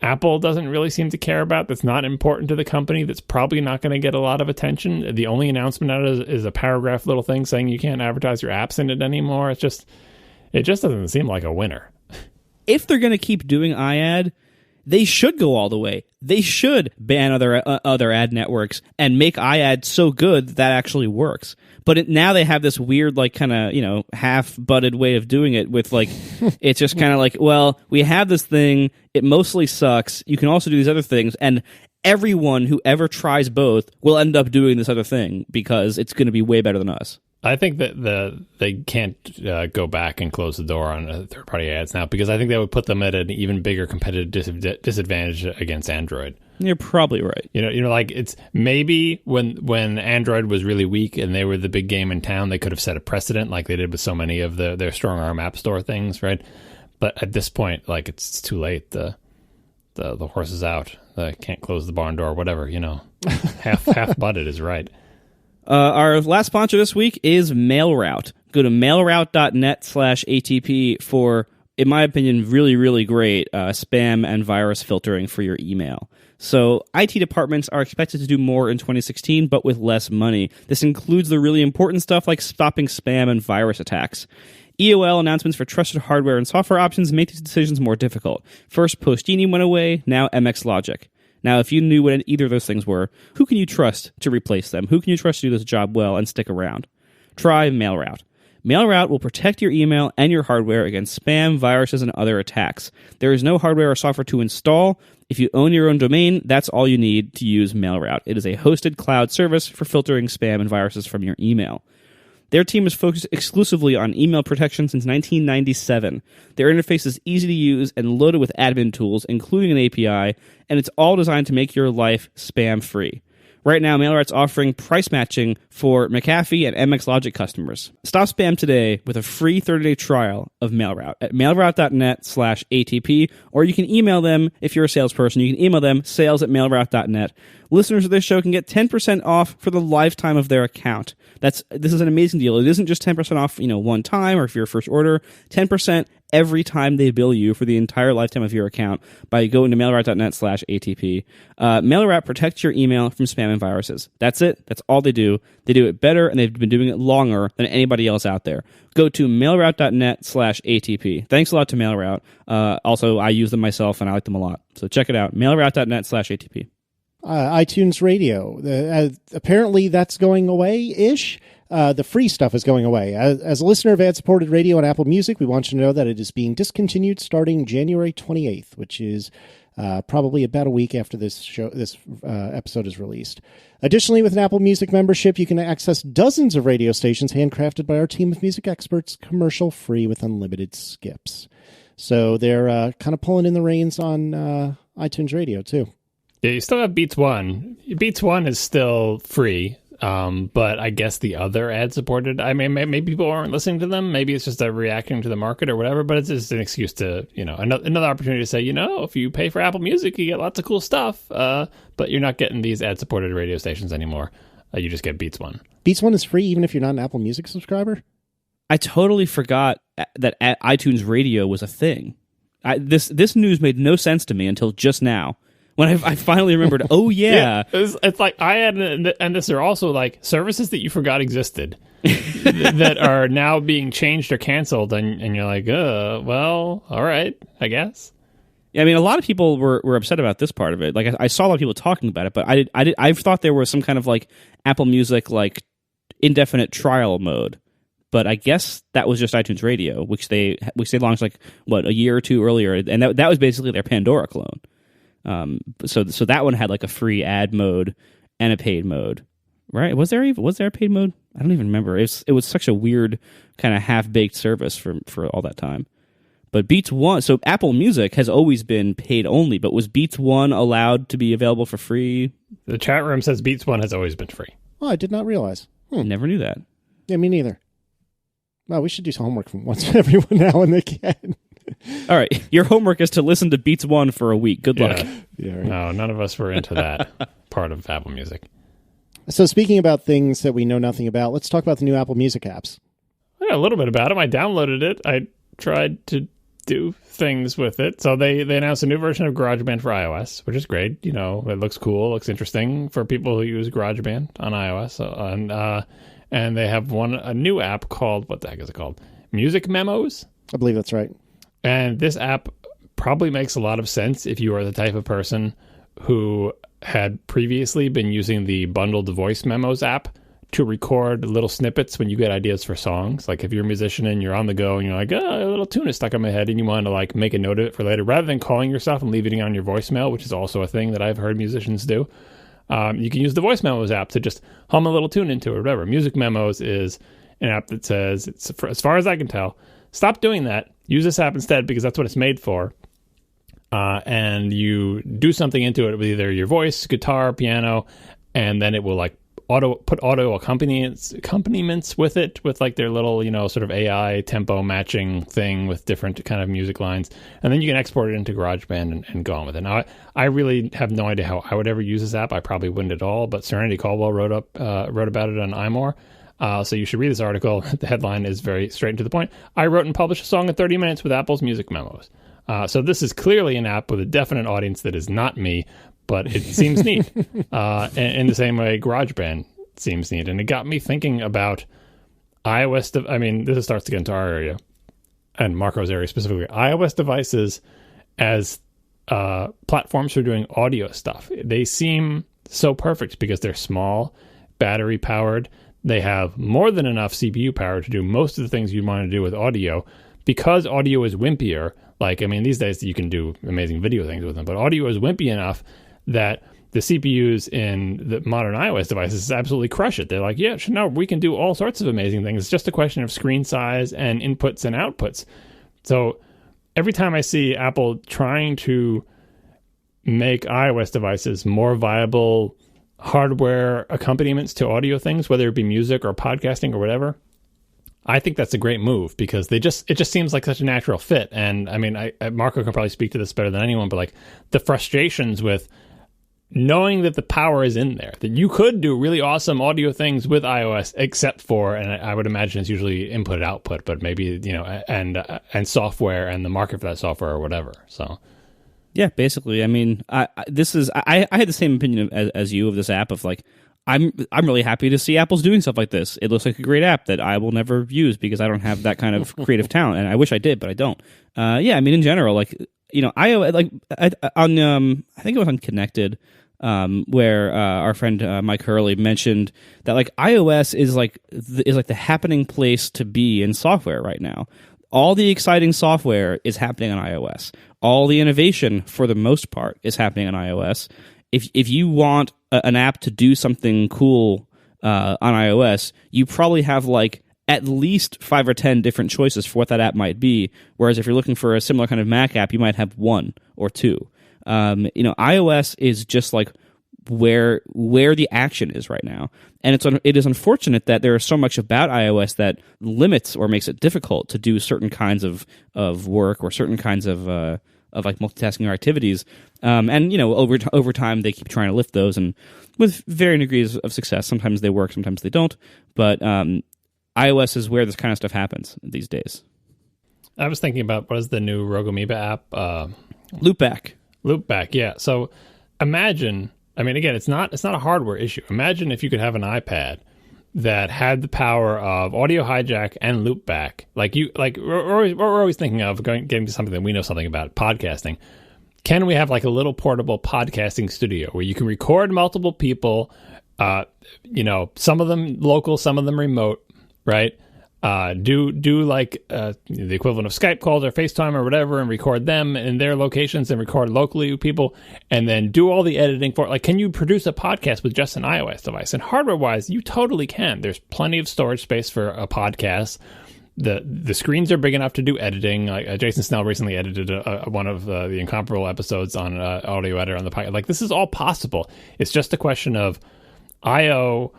[SPEAKER 3] Apple doesn't really seem to care about, that's not important to the company, that's probably not going to get a lot of attention. The only announcement out is a paragraph little thing saying you can't advertise your apps in it anymore. It just doesn't seem like a winner.
[SPEAKER 2] If they're going to keep doing iAd, they should go all the way. They should ban other ad networks and make iAd so good that actually works. But now they have this weird, like, kind of, half-butted way of doing it with, like, it's just kind of like, well, we have this thing, it mostly sucks, you can also do these other things, and everyone who ever tries both will end up doing this other thing because it's going to be way better than us.
[SPEAKER 3] I think that they can't go back and close the door on third-party ads now, because I think that would put them at an even bigger competitive disadvantage against Android.
[SPEAKER 2] You're probably right.
[SPEAKER 3] Like it's maybe when Android was really weak and they were the big game in town, they could have set a precedent like they did with so many of their strong arm app store things, right? But at this point, like it's too late. The horse is out. Can't close the barn door. Whatever, half butted is right.
[SPEAKER 2] Our last sponsor this week is MailRoute. Go to mailroute.net/ATP for, in my opinion, really, really great spam and virus filtering for your email. So IT departments are expected to do more in 2016, but with less money. This includes the really important stuff like stopping spam and virus attacks. EOL announcements for trusted hardware and software options make these decisions more difficult. First, Postini went away, now MX Logic. Now, if you knew what either of those things were, who can you trust to replace them? Who can you trust to do this job well and stick around? Try MailRoute. MailRoute will protect your email and your hardware against spam, viruses, and other attacks. There is no hardware or software to install. If you own your own domain, that's all you need to use MailRoute. It is a hosted cloud service for filtering spam and viruses from your email. Their team is focused exclusively on email protection since 1997. Their interface is easy to use and loaded with admin tools, including an API, and it's all designed to make your life spam-free. Right now, MailRoute's offering price matching for McAfee and MX Logic customers. Stop spam today with a free 30-day trial of MailRoute at mailroute.net/ATP, or you can email them if you're a salesperson. You can email them sales@mailroute.net. Listeners of this show can get 10% off for the lifetime of their account. This is an amazing deal. It isn't just 10% off, one time or if your first order, 10% every time they bill you for the entire lifetime of your account by going to mailroute.net/ATP. MailRoute protects your email from spam and viruses. That's it. That's all they do. They do it better, and they've been doing it longer than anybody else out there. Go to mailroute.net/ATP. Thanks a lot to MailRoute. Also, I use them myself, and I like them a lot. So check it out, mailroute.net/ATP.
[SPEAKER 1] iTunes Radio. Apparently that's going away-ish. The free stuff is going away. As a listener of ad-supported radio and Apple Music, we want you to know that it is being discontinued starting January 28th, which is probably about a week after this episode is released. Additionally, with an Apple Music membership, you can access dozens of radio stations handcrafted by our team of music experts, commercial-free with unlimited skips. So they're kind of pulling in the reins on iTunes Radio, too.
[SPEAKER 3] Yeah, you still have Beats One. Beats One is still free, but I guess the other ad-supported, I mean, maybe people aren't listening to them. Maybe it's just a reacting to the market or whatever, but it's just an excuse to, another opportunity to say, if you pay for Apple Music, you get lots of cool stuff, but you're not getting these ad-supported radio stations anymore. You just get Beats One.
[SPEAKER 1] Beats One is free even if you're not an Apple Music subscriber?
[SPEAKER 2] I totally forgot that iTunes Radio was a thing. This news made no sense to me until just now. When I finally remembered, oh yeah.
[SPEAKER 3] It's like I had, and this are also like services that you forgot existed that are now being changed or canceled, and you're like, well, all right, I guess.
[SPEAKER 2] Yeah, I mean, a lot of people were upset about this part of it. Like I saw a lot of people talking about it, but I thought there was some kind of like Apple Music like indefinite trial mode. But I guess that was just iTunes Radio, which they launched like a year or two earlier, and that was basically their Pandora clone. So that one had like a free ad mode and a paid mode, right? Was there a paid mode? I don't even remember. It was such a weird kind of half-baked service for all that time. But Beats One, so Apple Music has always been paid only, but was Beats One allowed to be available for free?
[SPEAKER 3] The chat room says Beats One has always been free.
[SPEAKER 1] Oh, I did not realize.
[SPEAKER 2] Never knew that.
[SPEAKER 1] Yeah, me neither. Well, we should do some homework from once every now and again.
[SPEAKER 2] All right, your homework is to listen to Beats One for a week. Good luck.
[SPEAKER 1] Yeah, right.
[SPEAKER 3] No, none of us were into that part of Apple Music.
[SPEAKER 1] So speaking about things that we know nothing about, let's talk about the new Apple Music apps.
[SPEAKER 3] I know a little bit about them. I downloaded it. I tried to do things with it. So they announced a new version of GarageBand for iOS, which is great. It looks cool, looks interesting for people who use GarageBand on iOS. And they have a new app called, what the heck is it called? Music Memos?
[SPEAKER 1] I believe that's right.
[SPEAKER 3] And this app probably makes a lot of sense if you are the type of person who had previously been using the bundled voice memos app to record little snippets when you get ideas for songs. Like if you're a musician and you're on the go and you're like, a little tune is stuck in my head, and you want to like make a note of it for later, rather than calling yourself and leaving it on your voicemail, which is also a thing that I've heard musicians do. You can use the voice memos app to just hum a little tune into it or whatever. Music Memos is an app that says, as far as I can tell, stop doing that. Use this app instead because that's what it's made for. And you do something into it with either your voice, guitar, piano, and then it will like put auto accompaniments with it, with like their little, sort of AI tempo matching thing with different kind of music lines. And then you can export it into GarageBand and go on with it. Now, I really have no idea how I would ever use this app. I probably wouldn't at all, but Serenity Caldwell wrote about it on iMore. So you should read this article. The headline is very straight and to the point. I wrote and published a song in 30 minutes with Apple's Music Memos. So this is clearly an app with a definite audience that is not me, but it seems neat. In the same way, GarageBand seems neat. And it got me thinking about iOS. This starts to get into our area, and Marco's area specifically. iOS devices as platforms for doing audio stuff. They seem so perfect because they're small, battery powered. They have more than enough CPU power to do most of the things you want to do with audio. Because audio is wimpier, these days you can do amazing video things with them, but audio is wimpy enough that the CPUs in the modern iOS devices absolutely crush it. They're like, yeah, no, we can do all sorts of amazing things. It's just a question of screen size and inputs and outputs. So every time I see Apple trying to make iOS devices more viable hardware accompaniments to audio things, whether it be music or podcasting or whatever, I think that's a great move because it just seems like such a natural fit. And Marco can probably speak to this better than anyone, but like the frustrations with knowing that the power is in there, that you could do really awesome audio things with iOS, except for, and I would imagine it's usually input and output, but maybe, and software and the market for that software or whatever. So.
[SPEAKER 2] Yeah, basically. I had the same opinion as you of this app of like, I'm really happy to see Apple's doing stuff like this. It looks like a great app that I will never use because I don't have that kind of creative talent, and I wish I did, but I don't. In general, iOS, I think it was on Connected, where our friend Mike Hurley mentioned that like iOS is like the happening place to be in software right now. All the exciting software is happening on iOS. All the innovation, for the most part, is happening on iOS. If you want an app to do something cool on iOS, you probably have like at least 5 or 10 different choices for what that app might be. Whereas if you're looking for a similar kind of Mac app, you might have 1 or 2. iOS is just like where the action is right now, and it is unfortunate that there is so much about iOS that limits or makes it difficult to do certain kinds of work or certain kinds of like multitasking or activities. Over time they keep trying to lift those, and with varying degrees of success. Sometimes they work, sometimes they don't. But iOS is where this kind of stuff happens these days.
[SPEAKER 3] I was thinking about what is the new Rogue Amoeba app?
[SPEAKER 2] Loopback,
[SPEAKER 3] yeah. So imagine. Again, it's not a hardware issue. Imagine if you could have an iPad that had the power of audio hijack and loopback. We're always thinking of getting to something that we know something about, podcasting. Can we have like a little portable podcasting studio where you can record multiple people, some of them local, some of them remote, right? Do like the equivalent of Skype calls or FaceTime or whatever, and record them in their locations and record locally with people, and then do all the editing for it. Like, can you produce a podcast with just an iOS device? And hardware-wise, you totally can. There's plenty of storage space for a podcast. The screens are big enough to do editing. Like Jason Snell recently edited one of the Incomparable episodes on audio editor on the podcast. Like, this is all possible. It's just a question of I/O.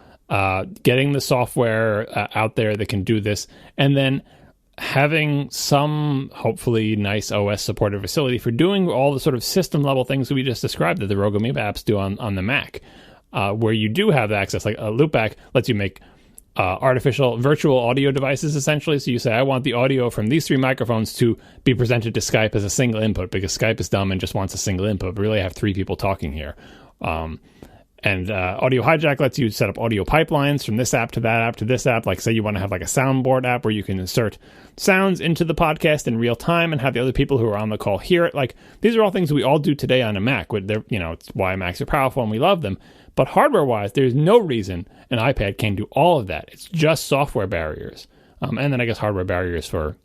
[SPEAKER 3] Getting the software out there that can do this, and then having some hopefully nice OS supported facility for doing all the sort of system level things that we just described that the Rogue Amoeba apps do on the Mac, where you do have access. Like Loopback lets you make artificial virtual audio devices essentially. So you say, I want the audio from these 3 microphones to be presented to Skype as a single input, because Skype is dumb and just wants a single input, but really I have 3 people talking here. And Audio Hijack lets you set up audio pipelines from this app to that app to this app. Like, say you want to have like a soundboard app where you can insert sounds into the podcast in real time and have the other people who are on the call hear it. Like, these are all things we all do today on a Mac. It's why Macs are powerful and we love them. But hardware-wise, there's no reason an iPad can do all of that. It's just software barriers. And then I guess hardware barriers for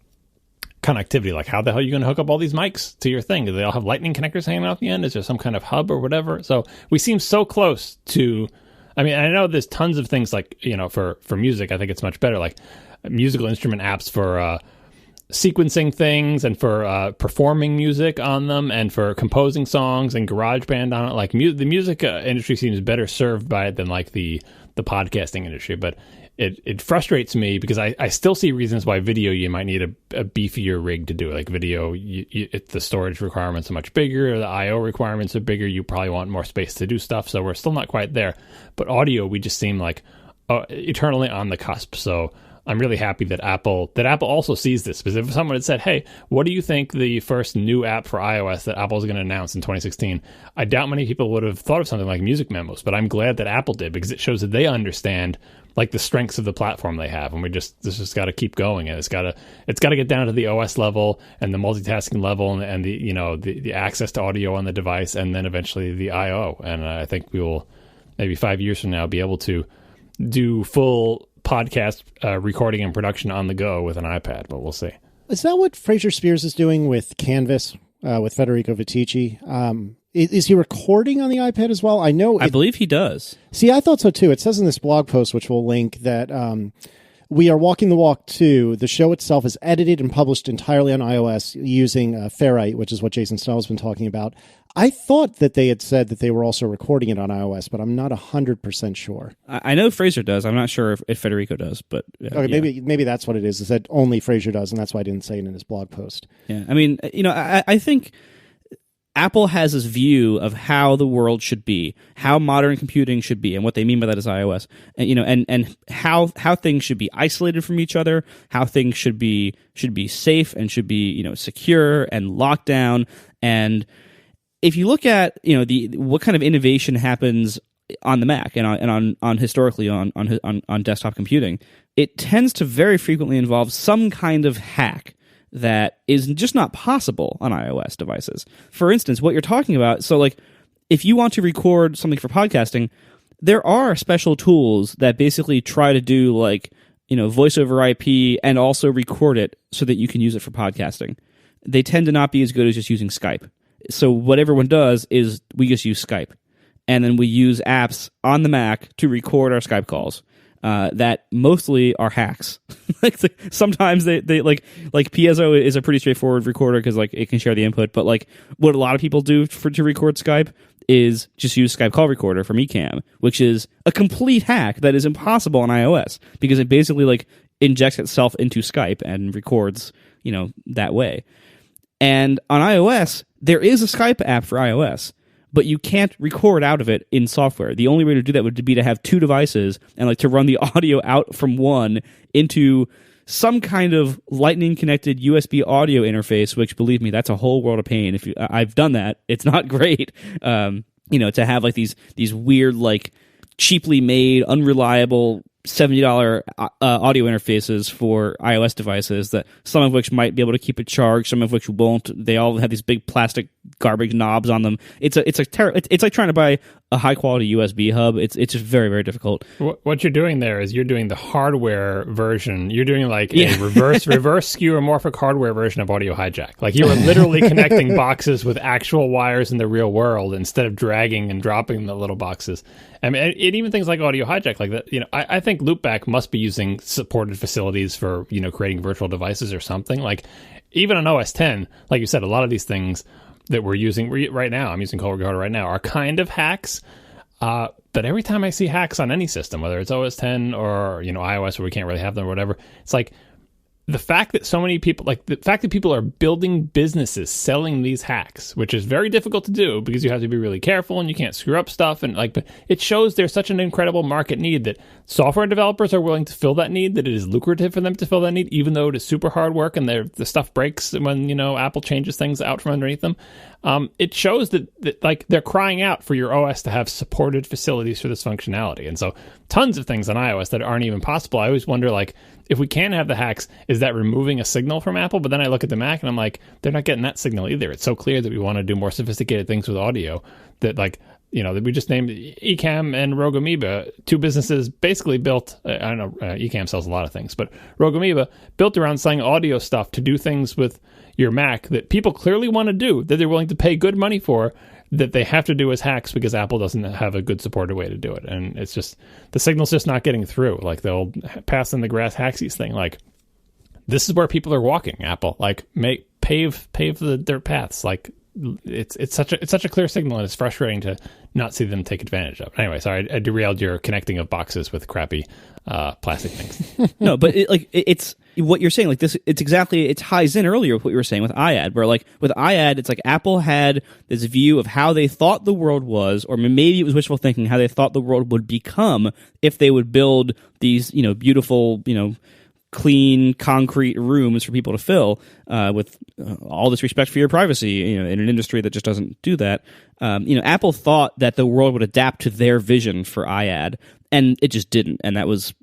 [SPEAKER 3] connectivity. Like, how the hell are you going to hook up all these mics to your thing? Do they all have lightning connectors hanging out the end? Is there some kind of hub or whatever? So we seem so close to I mean, I know there's tons of things like, for music, I think it's much better, like musical instrument apps for sequencing things and for performing music on them and for composing songs and GarageBand on it. Like the music industry seems better served by it than like the podcasting industry. But it frustrates me because I still see reasons why video you might need a beefier rig to do it. Like video, the storage requirements are much bigger, the I/O requirements are bigger. You probably want more space to do stuff. So we're still not quite there. But audio, we just seem like eternally on the cusp. So I'm really happy that Apple also sees this, because if someone had said, hey, what do you think the first new app for iOS that Apple's going to announce in 2016? I doubt many people would have thought of something like Music Memos, but I'm glad that Apple did, because it shows that they understand like the strengths of the platform they have. And this just got to keep going. And it's got to get down to the OS level and the multitasking level and the access to audio on the device, and then eventually the IO. And I think we will maybe 5 years from now be able to do full podcast recording and production on the go with an iPad, but we'll see.
[SPEAKER 1] Is that what Fraser Spears is doing with Canvas, with Federico Viticci? Is he recording on the iPad as well? I believe
[SPEAKER 2] he does.
[SPEAKER 1] See, I thought so too. It says in this blog post, which we'll link, that We Are Walking the Walk 2, the show itself is edited and published entirely on iOS using Ferrite, which is what Jason Snell's been talking about. I thought that they had said that they were also recording it on iOS, but I'm not 100% sure. I
[SPEAKER 2] know Fraser does. I'm not sure if Federico does, but
[SPEAKER 1] okay, yeah. Maybe that's what it is that only Fraser does, and that's why I didn't say it in his blog post.
[SPEAKER 2] Yeah, I mean, I think Apple has this view of how the world should be, how modern computing should be, and what they mean by that is iOS, and how things should be isolated from each other, how things should be safe and should be secure and locked down. And if you look at what kind of innovation happens on the Mac and on historically on desktop computing, it tends to very frequently involve some kind of hack that is just not possible on iOS devices. For instance, what you're talking about, so like if you want to record something for podcasting, there are special tools that basically try to do like, voice over IP and also record it so that you can use it for podcasting. They tend to not be as good as just using Skype. So what everyone does is we just use Skype, and then we use apps on the Mac to record our Skype calls. That mostly are hacks. Sometimes they like Piezo is a pretty straightforward recorder because like it can share the input. But like what a lot of people do to record Skype is just use Skype call recorder from Ecamm, which is a complete hack that is impossible on iOS because it basically like injects itself into Skype and records that way. And on iOS there is a Skype app for iOS, but you can't record out of it in software. The only way to do that would be to have two devices and like to run the audio out from one into some kind of lightning connected USB audio interface, which believe me, that's a whole world of pain. I've done that. It's not great. To have like these weird, like cheaply made, unreliable $70 audio interfaces for iOS devices, that some of which might be able to keep it charged, some of which won't. They all have these big plastic garbage knobs on them. It's like trying to buy a high quality USB hub. It's just very, very difficult.
[SPEAKER 3] What you're doing there is you're doing the hardware version. You're doing like a reverse skeuomorphic hardware version of Audio Hijack. Like you are literally connecting boxes with actual wires in the real world instead of dragging and dropping the little boxes. I mean, it even things like Audio Hijack, like that. I think Loopback must be using supported facilities for creating virtual devices or something. Like even on OS 10, like you said, a lot of these things that we're using right now, I'm using Call Recorder right now, are kind of hacks. But every time I see hacks on any system, whether it's OS 10 or iOS where we can't really have them or whatever, it's like the fact that so many people, like the fact that people are building businesses selling these hacks, which is very difficult to do because you have to be really careful and you can't screw up stuff. And but it shows there's such an incredible market need that software developers are willing to fill that need, that it is lucrative for them to fill that need, even though it is super hard work and the stuff breaks when, Apple changes things out from underneath them. It shows that like they're crying out for your OS to have supported facilities for this functionality. And so tons of things on iOS that aren't even possible. I always wonder, like, if we can have the hacks, is that removing a signal from Apple? But then I look at the Mac and I'm like, they're not getting that signal either. It's so clear that we want to do more sophisticated things with audio that like, that we just named Ecamm and Rogue Amoeba, two businesses basically built, I don't know, Ecamm sells a lot of things, but Rogue Amoeba built around selling audio stuff to do things with your Mac that people clearly want to do, that they're willing to pay good money for, that they have to do as hacks because Apple doesn't have a good supported way to do it. And it's just, the signal's just not getting through. Like the old pass in the grass hacksies thing. Like, this is where people are walking, Apple. Like, pave the dirt paths. Like, it's such a clear signal, and it's frustrating to not see them take advantage of. Anyway, sorry, I derailed your connecting of boxes with crappy plastic things.
[SPEAKER 2] No, but it's what you're saying. Like this, it ties in earlier with what you were saying with iAd, where like with iAd, it's like Apple had this view of how they thought the world was, or maybe it was wishful thinking, how they thought the world would become if they would build these, beautiful, clean concrete rooms for people to fill with all this respect for your privacy, in an industry that just doesn't do that. Apple thought that the world would adapt to their vision for iAd, and it just didn't. And that was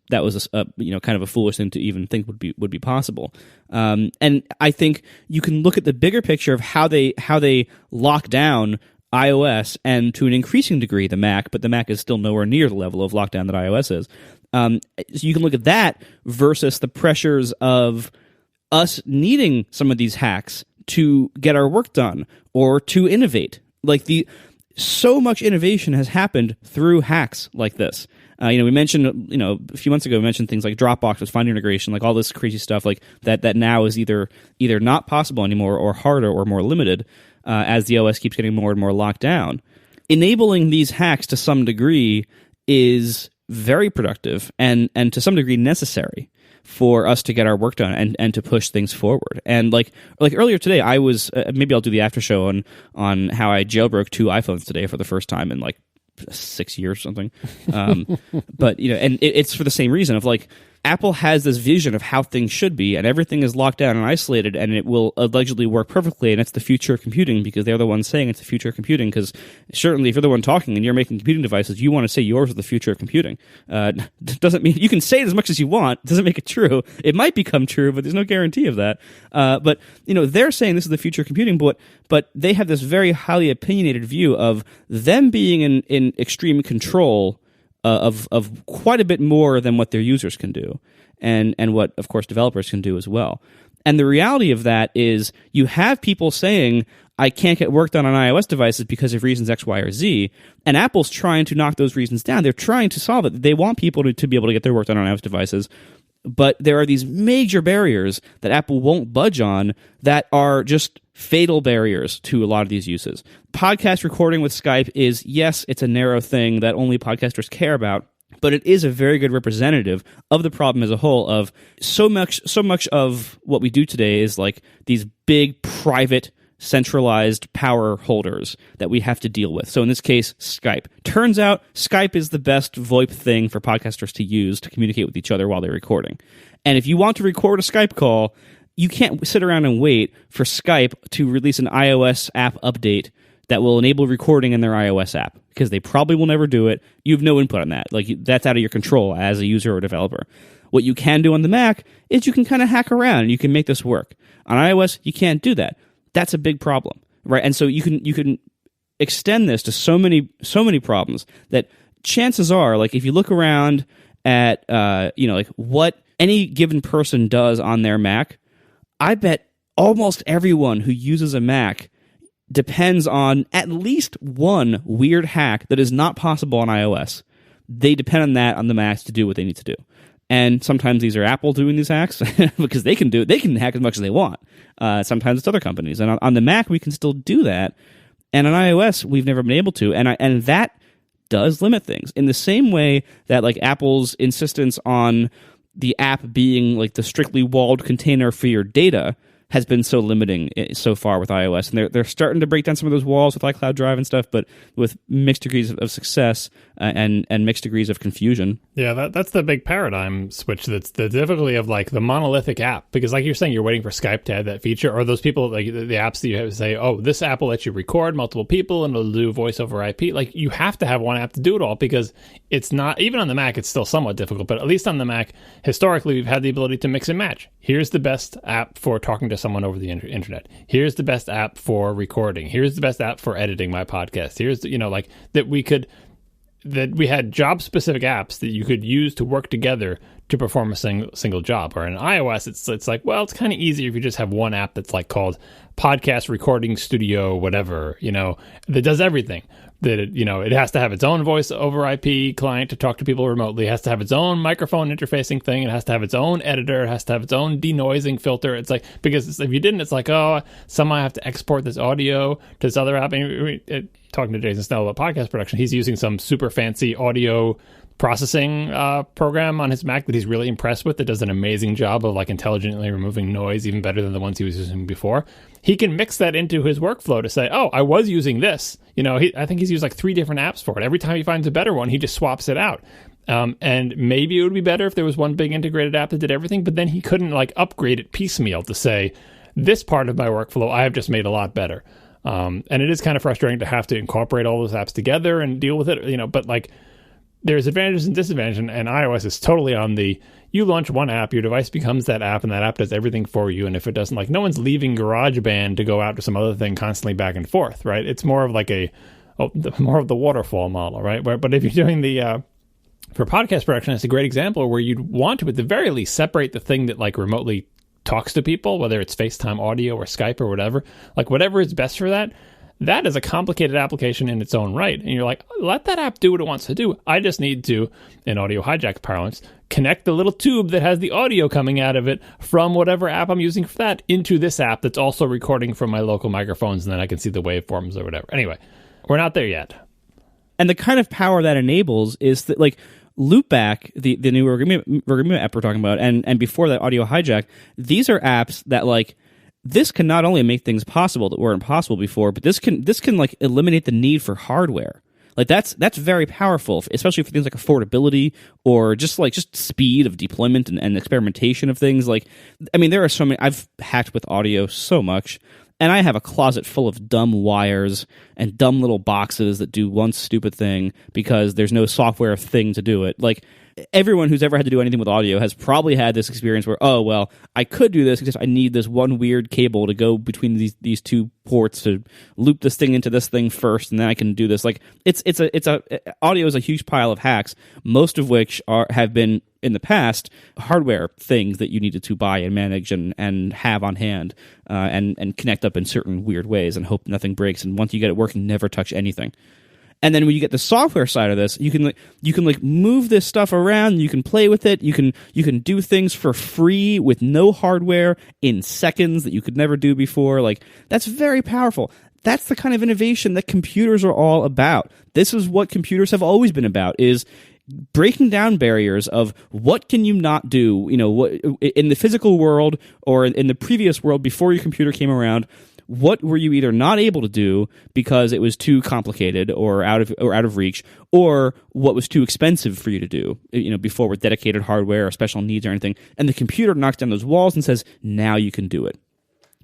[SPEAKER 2] a kind of a foolish thing to even think would be possible. And I think you can look at the bigger picture of how they lock down iOS and to an increasing degree the Mac, but the Mac is still nowhere near the level of lockdown that iOS is. So you can look at that versus the pressures of us needing some of these hacks to get our work done or to innovate. Like so much innovation has happened through hacks like this. We mentioned, a few months ago, we mentioned things like Dropbox with Finder integration, like all this crazy stuff like that now is either not possible anymore or harder or more limited as the OS keeps getting more and more locked down. Enabling these hacks to some degree is very productive and to some degree necessary for us to get our work done and to push things forward. And like earlier today, I was maybe I'll do the after show on how I jailbroke 2 iPhones today for the first time in like 6 years or something. But and it's for the same reason of like Apple has this vision of how things should be, and everything is locked down and isolated, and it will allegedly work perfectly, and it's the future of computing because they're the ones saying it's the future of computing. Because certainly, if you're the one talking and you're making computing devices, you want to say yours is the future of computing. Doesn't mean you can say it as much as you want. Doesn't make it true. It might become true, but there's no guarantee of that. But they're saying this is the future of computing, but they have this very highly opinionated view of them being in extreme control of quite a bit more than what their users can do, and what, of course, developers can do as well. And the reality of that is you have people saying, I can't get work done on iOS devices because of reasons X, Y, or Z, and Apple's trying to knock those reasons down. They're trying to solve it. They want people to be able to get their work done on iOS devices, but there are these major barriers that Apple won't budge on that are just fatal barriers to a lot of these uses. Podcast recording with Skype is, yes, it's a narrow thing that only podcasters care about, but it is a very good representative of the problem as a whole of so much of what we do today is like these big private centralized power holders that we have to deal with. So in this case, Skype. Turns out Skype is the best VoIP thing for podcasters to use to communicate with each other while they're recording. And if you want to record a Skype call, you can't sit around and wait for Skype to release an iOS app update that will enable recording in their iOS app, because they probably will never do it. You have no input on that. Like, that's out of your control as a user or developer. What you can do on the Mac is you can kind of hack around and you can make this work. On iOS, you can't do that. That's a big problem, right? And so you can extend this to so many problems that chances are, like, if you look around at like what any given person does on their Mac, I bet almost everyone who uses a Mac depends on at least one weird hack that is not possible on iOS. They depend on that on the Macs to do what they need to do. And sometimes these are Apple doing these hacks because they can hack as much as they want. Sometimes it's other companies. And on the Mac, we can still do that. And on iOS, we've never been able to. And that does limit things in the same way that, like, Apple's insistence on the app being like the strictly walled container for your data has been so limiting so far with iOS. And they're starting to break down some of those walls with iCloud Drive and stuff, but with mixed degrees of success and mixed degrees of confusion.
[SPEAKER 3] Yeah, that's the big paradigm switch. That's the difficulty of, like, the monolithic app. Because, like you're saying, you're waiting for Skype to add that feature, or those people, like the apps that you have to say, oh, this app will let you record multiple people and it'll do voice over IP. Like, you have to have one app to do it all, because it's not, even on the Mac, it's still somewhat difficult, but at least on the Mac, historically, we've had the ability to mix and match. Here's the best app for talking to someone over the internet. Here's the best app for recording. Here's the best app for editing my podcast. Here's the, like, that we had job specific apps that you could use to work together to perform a single job. Or in iOS, it's like, well, it's kind of easier if you just have one app that's like called Podcast Recording Studio, whatever, that does everything. That it has to have its own voice over IP client to talk to people remotely. It has to have its own microphone interfacing thing. It has to have its own editor. It has to have its own denoising filter. It's like, because if you didn't, it's like, oh, somehow I have to export this audio to this other app. Talking to Jason Snell about podcast production, he's using some super fancy audio processing program on his Mac that he's really impressed with, that does an amazing job of like intelligently removing noise, even better than the ones he was using before. He can mix that into his workflow to say, oh, I was using this. I think he's used like 3 different apps for it. Every time he finds a better one, he just swaps it out. And maybe it would be better if there was one big integrated app that did everything, but then he couldn't like upgrade it piecemeal to say, this part of my workflow I have just made a lot better. And it is kind of frustrating to have to incorporate all those apps together and deal with it, but like, there's advantages and disadvantages, and iOS is totally on you launch one app, your device becomes that app, and that app does everything for you. And if it doesn't, like, no one's leaving GarageBand to go out to some other thing constantly back and forth, right? It's more of like more of the waterfall model, right? But if you're doing for podcast production, it's a great example where you'd want to, at the very least, separate the thing that like remotely talks to people, whether it's FaceTime audio or Skype or whatever, like whatever is best for that. That is a complicated application in its own right. And you're like, let that app do what it wants to do. I just need to, in audio hijack parlance, connect the little tube that has the audio coming out of it from whatever app I'm using for that into this app that's also recording from my local microphones, and then I can see the waveforms or whatever. Anyway, we're not there yet.
[SPEAKER 2] And the kind of power that enables is that, like, Loopback, the new Organima app we're talking about, and before that, Audio Hijack, these are apps that, like, this can not only make things possible that were impossible before, but this can like eliminate the need for hardware. Like that's very powerful, especially for things like affordability or just speed of deployment and experimentation of things. Like, I mean, there are so many. I've hacked with audio so much, and I have a closet full of dumb wires and dumb little boxes that do one stupid thing because there's no software thing to do it. Like, everyone who's ever had to do anything with audio has probably had this experience where, oh, well, I could do this, except I need this one weird cable to go between these 2 ports to loop this thing into this thing first, and then I can do this. Like, audio is a huge pile of hacks, most of which have been in the past hardware things that you needed to buy and manage and have on hand and connect up in certain weird ways and hope nothing breaks. And once you get it working, never touch anything. And then when you get the software side of this, you can move this stuff around. You can play with it. You can do things for free with no hardware in seconds that you could never do before. Like, that's very powerful. That's the kind of innovation that computers are all about. This is what computers have always been about: is breaking down barriers of what can you not do. What in the physical world or in the previous world before your computer came around. What were you either not able to do because it was too complicated or out of reach, or what was too expensive for you to do, before with dedicated hardware or special needs or anything, and the computer knocks down those walls and says, now you can do it.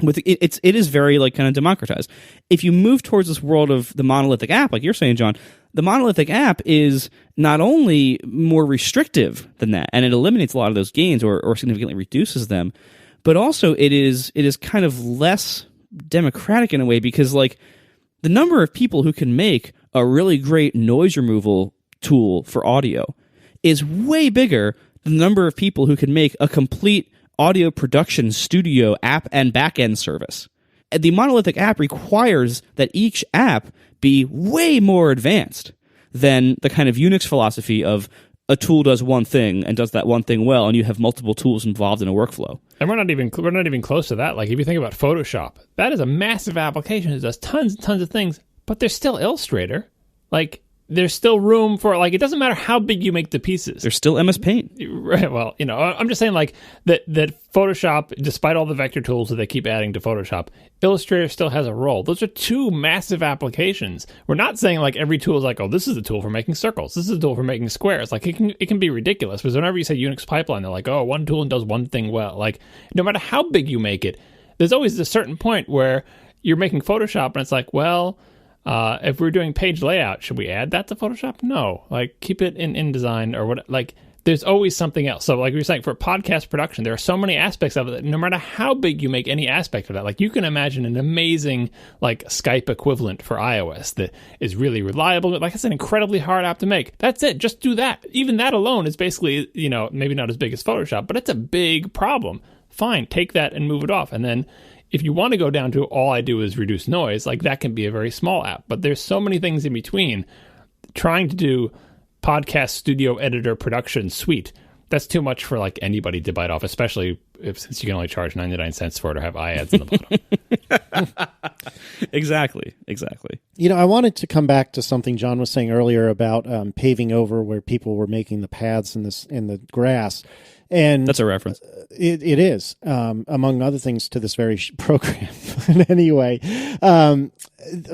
[SPEAKER 2] It is very like kind of democratized. If you move towards this world of the monolithic app, like you're saying, John, the monolithic app is not only more restrictive than that, and it eliminates a lot of those gains or significantly reduces them, but also it is kind of less democratic in a way, because like the number of people who can make a really great noise removal tool for audio is way bigger than the number of people who can make a complete audio production studio app and back-end service. The monolithic app requires that each app be way more advanced than the kind of Unix philosophy of a tool does one thing and does that one thing well, and you have multiple tools involved in a workflow.
[SPEAKER 3] And we're not even close to that. Like, if you think about Photoshop, that is a massive application. It does tons and tons of things, but there's still Illustrator. Like, there's still room for, like, it doesn't matter how big you make the pieces.
[SPEAKER 2] There's still MS Paint.
[SPEAKER 3] Right. Well, I'm just saying, like, that Photoshop, despite all the vector tools that they keep adding to Photoshop, Illustrator still has a role. Those are 2 massive applications. We're not saying, like, every tool is like, oh, this is a tool for making circles. This is a tool for making squares. Like, it can be ridiculous, because whenever you say Unix pipeline, they're like, oh, one tool does one thing well. Like, no matter how big you make it, there's always a certain point where you're making Photoshop, and it's like, well, if we're doing page layout, should we add that to Photoshop? No. Like, keep it in InDesign or what. Like, there's always something else. So like we were saying, for podcast production, there are so many aspects of it that no matter how big you make any aspect of that, like you can imagine an amazing like Skype equivalent for iOS that is really reliable. Like it's an incredibly hard app to make. That's it. Just do that. Even that alone is basically, maybe not as big as Photoshop, but it's a big problem. Fine, take that and move it off. And then if you want to go down to all I do is reduce noise, like that can be a very small app. But there's so many things in between. Trying to do podcast studio editor production suite, that's too much for like anybody to bite off, especially since you can only charge 99 cents for it or have iAds in the bottom.
[SPEAKER 2] Exactly.
[SPEAKER 1] I wanted to come back to something John was saying earlier about paving over where people were making the paths in the grass. And
[SPEAKER 2] that's a reference.
[SPEAKER 1] It is, among other things, to this very program. Anyway,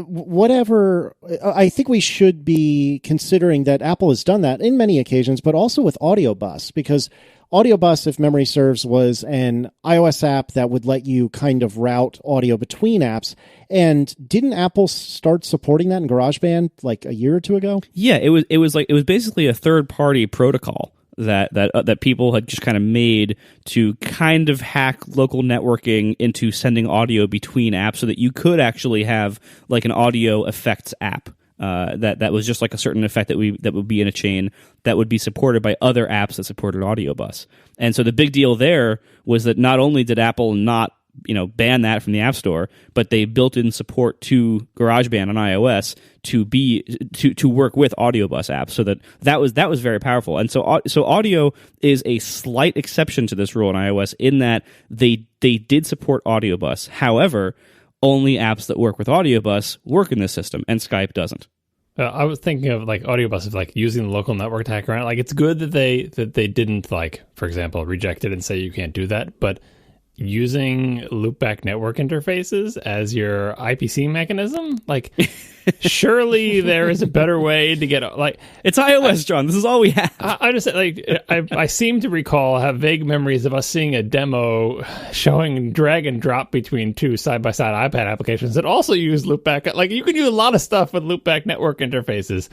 [SPEAKER 1] whatever, I think we should be considering that Apple has done that in many occasions, but also with Audio Bus, because Audio Bus, if memory serves, was an iOS app that would let you kind of route audio between apps. And didn't Apple start supporting that in GarageBand like a year or two ago?
[SPEAKER 2] Yeah, it was basically a third-party protocol that people had just kind of made to kind of hack local networking into sending audio between apps, so that you could actually have like an audio effects app that was just like a certain effect that would be in a chain that would be supported by other apps that supported Audio Bus. And so the big deal there was that not only did Apple not ban that from the App Store, but they built in support to GarageBand on iOS to work with Audio Bus apps. So that was very powerful. And so audio is a slight exception to this rule in iOS in that they did support Audio Bus. However, only apps that work with Audio Bus work in this system, and Skype doesn't.
[SPEAKER 3] I was thinking of like Audio Bus of like using the local network to hack around. Like it's good that they didn't, like, for example, reject it and say you can't do that, but using loopback network interfaces as your IPC mechanism, like surely there is a better way to get, like,
[SPEAKER 2] it's iOS, John. This is all we have.
[SPEAKER 3] I just like I seem to have vague memories of us seeing a demo showing drag and drop between two side by side iPad applications that also use loopback. Like you can do a lot of stuff with loopback network interfaces.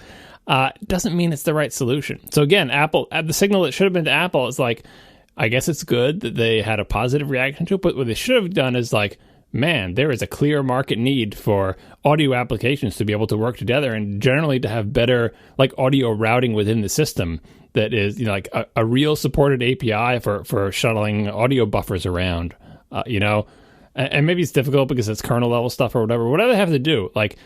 [SPEAKER 3] Doesn't mean it's the right solution. So again, Apple, the signal that should have been to Apple is like, I guess it's good that they had a positive reaction to it, but what they should have done is like, man, there is a clear market need for audio applications to be able to work together and generally to have better like audio routing within the system that is, like a real supported API for shuttling audio buffers around, and maybe it's difficult because it's kernel level stuff or whatever they have to do. Like,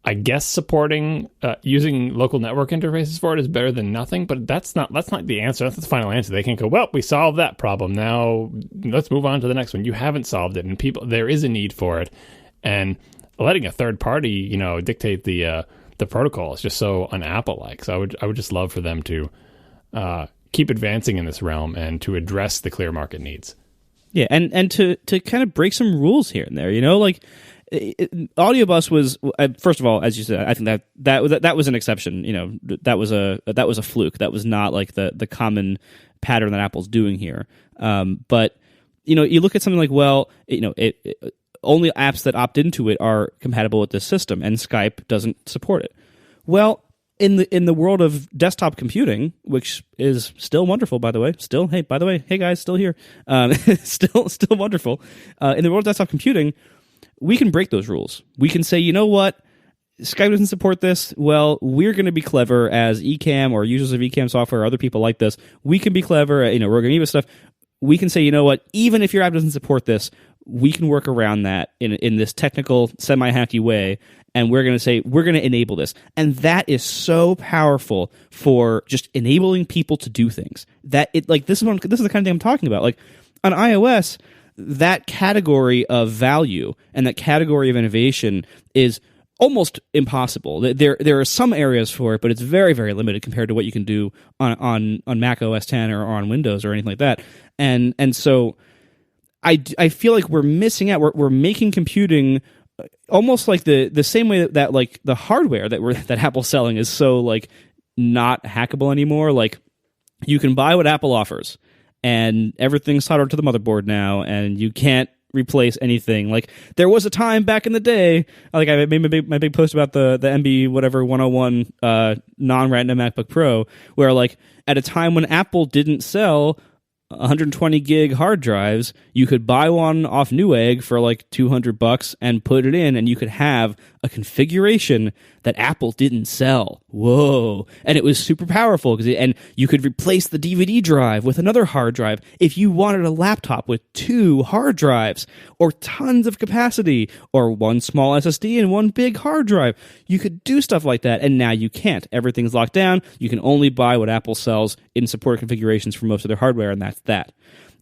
[SPEAKER 3] I guess supporting using local network interfaces for it is better than nothing, but that's not the answer. That's the final answer. They can't go, well, we solved that problem. Now let's move on to the next one. You haven't solved it, and there is a need for it. And letting a third party, dictate the protocol is just so un-Apple-like. So I would just love for them to keep advancing in this realm and to address the clear market needs.
[SPEAKER 2] Yeah, and to kind of break some rules here and there, like. Audio Bus was, first of all, as you said, I think that was an exception. That was a fluke. That was not like the common pattern that Apple's doing here. But you look at something like, well, only apps that opt into it are compatible with this system, and Skype doesn't support it. Well, in the world of desktop computing, which is still wonderful, by the way, hey guys, still here, still wonderful. In the world of desktop computing, we can break those rules. We can say, you know what? Skype doesn't support this. Well, we're going to be clever as Ecamm or users of Ecamm software or other people like this. We can be clever at, Rogue Amoeba stuff. We can say, you know what? Even if your app doesn't support this, we can work around that in this technical, semi-hacky way, and we're going to say, we're going to enable this. And that is so powerful for just enabling people to do things. This is the kind of thing I'm talking about. Like, on iOS, that category of value and that category of innovation is almost impossible. There are some areas for it, but it's very, very limited compared to what you can do on Mac OS X or on Windows or anything like that. And so I feel like we're missing out. We're making computing almost like the same way that like the hardware that Apple's selling is so like not hackable anymore. Like, you can buy what Apple offers, and everyth's soldered to the motherboard now, and you can't replace anything. Like, there was a time back in the day, like I made my big post about the MB whatever 101 non-Retina MacBook Pro, where like at a time when Apple didn't sell 120 gig hard drives, you could buy one off Newegg for like $200 and put it in, and you could have a configuration that Apple didn't sell. Whoa. And it was super powerful, and you could replace the DVD drive with another hard drive if you wanted a laptop with 2 hard drives or tons of capacity, or one small SSD and one big hard drive. You could do stuff like that, and now you can't. Everything's locked down. You can only buy what Apple sells in supported configurations for most of their hardware, and that's that.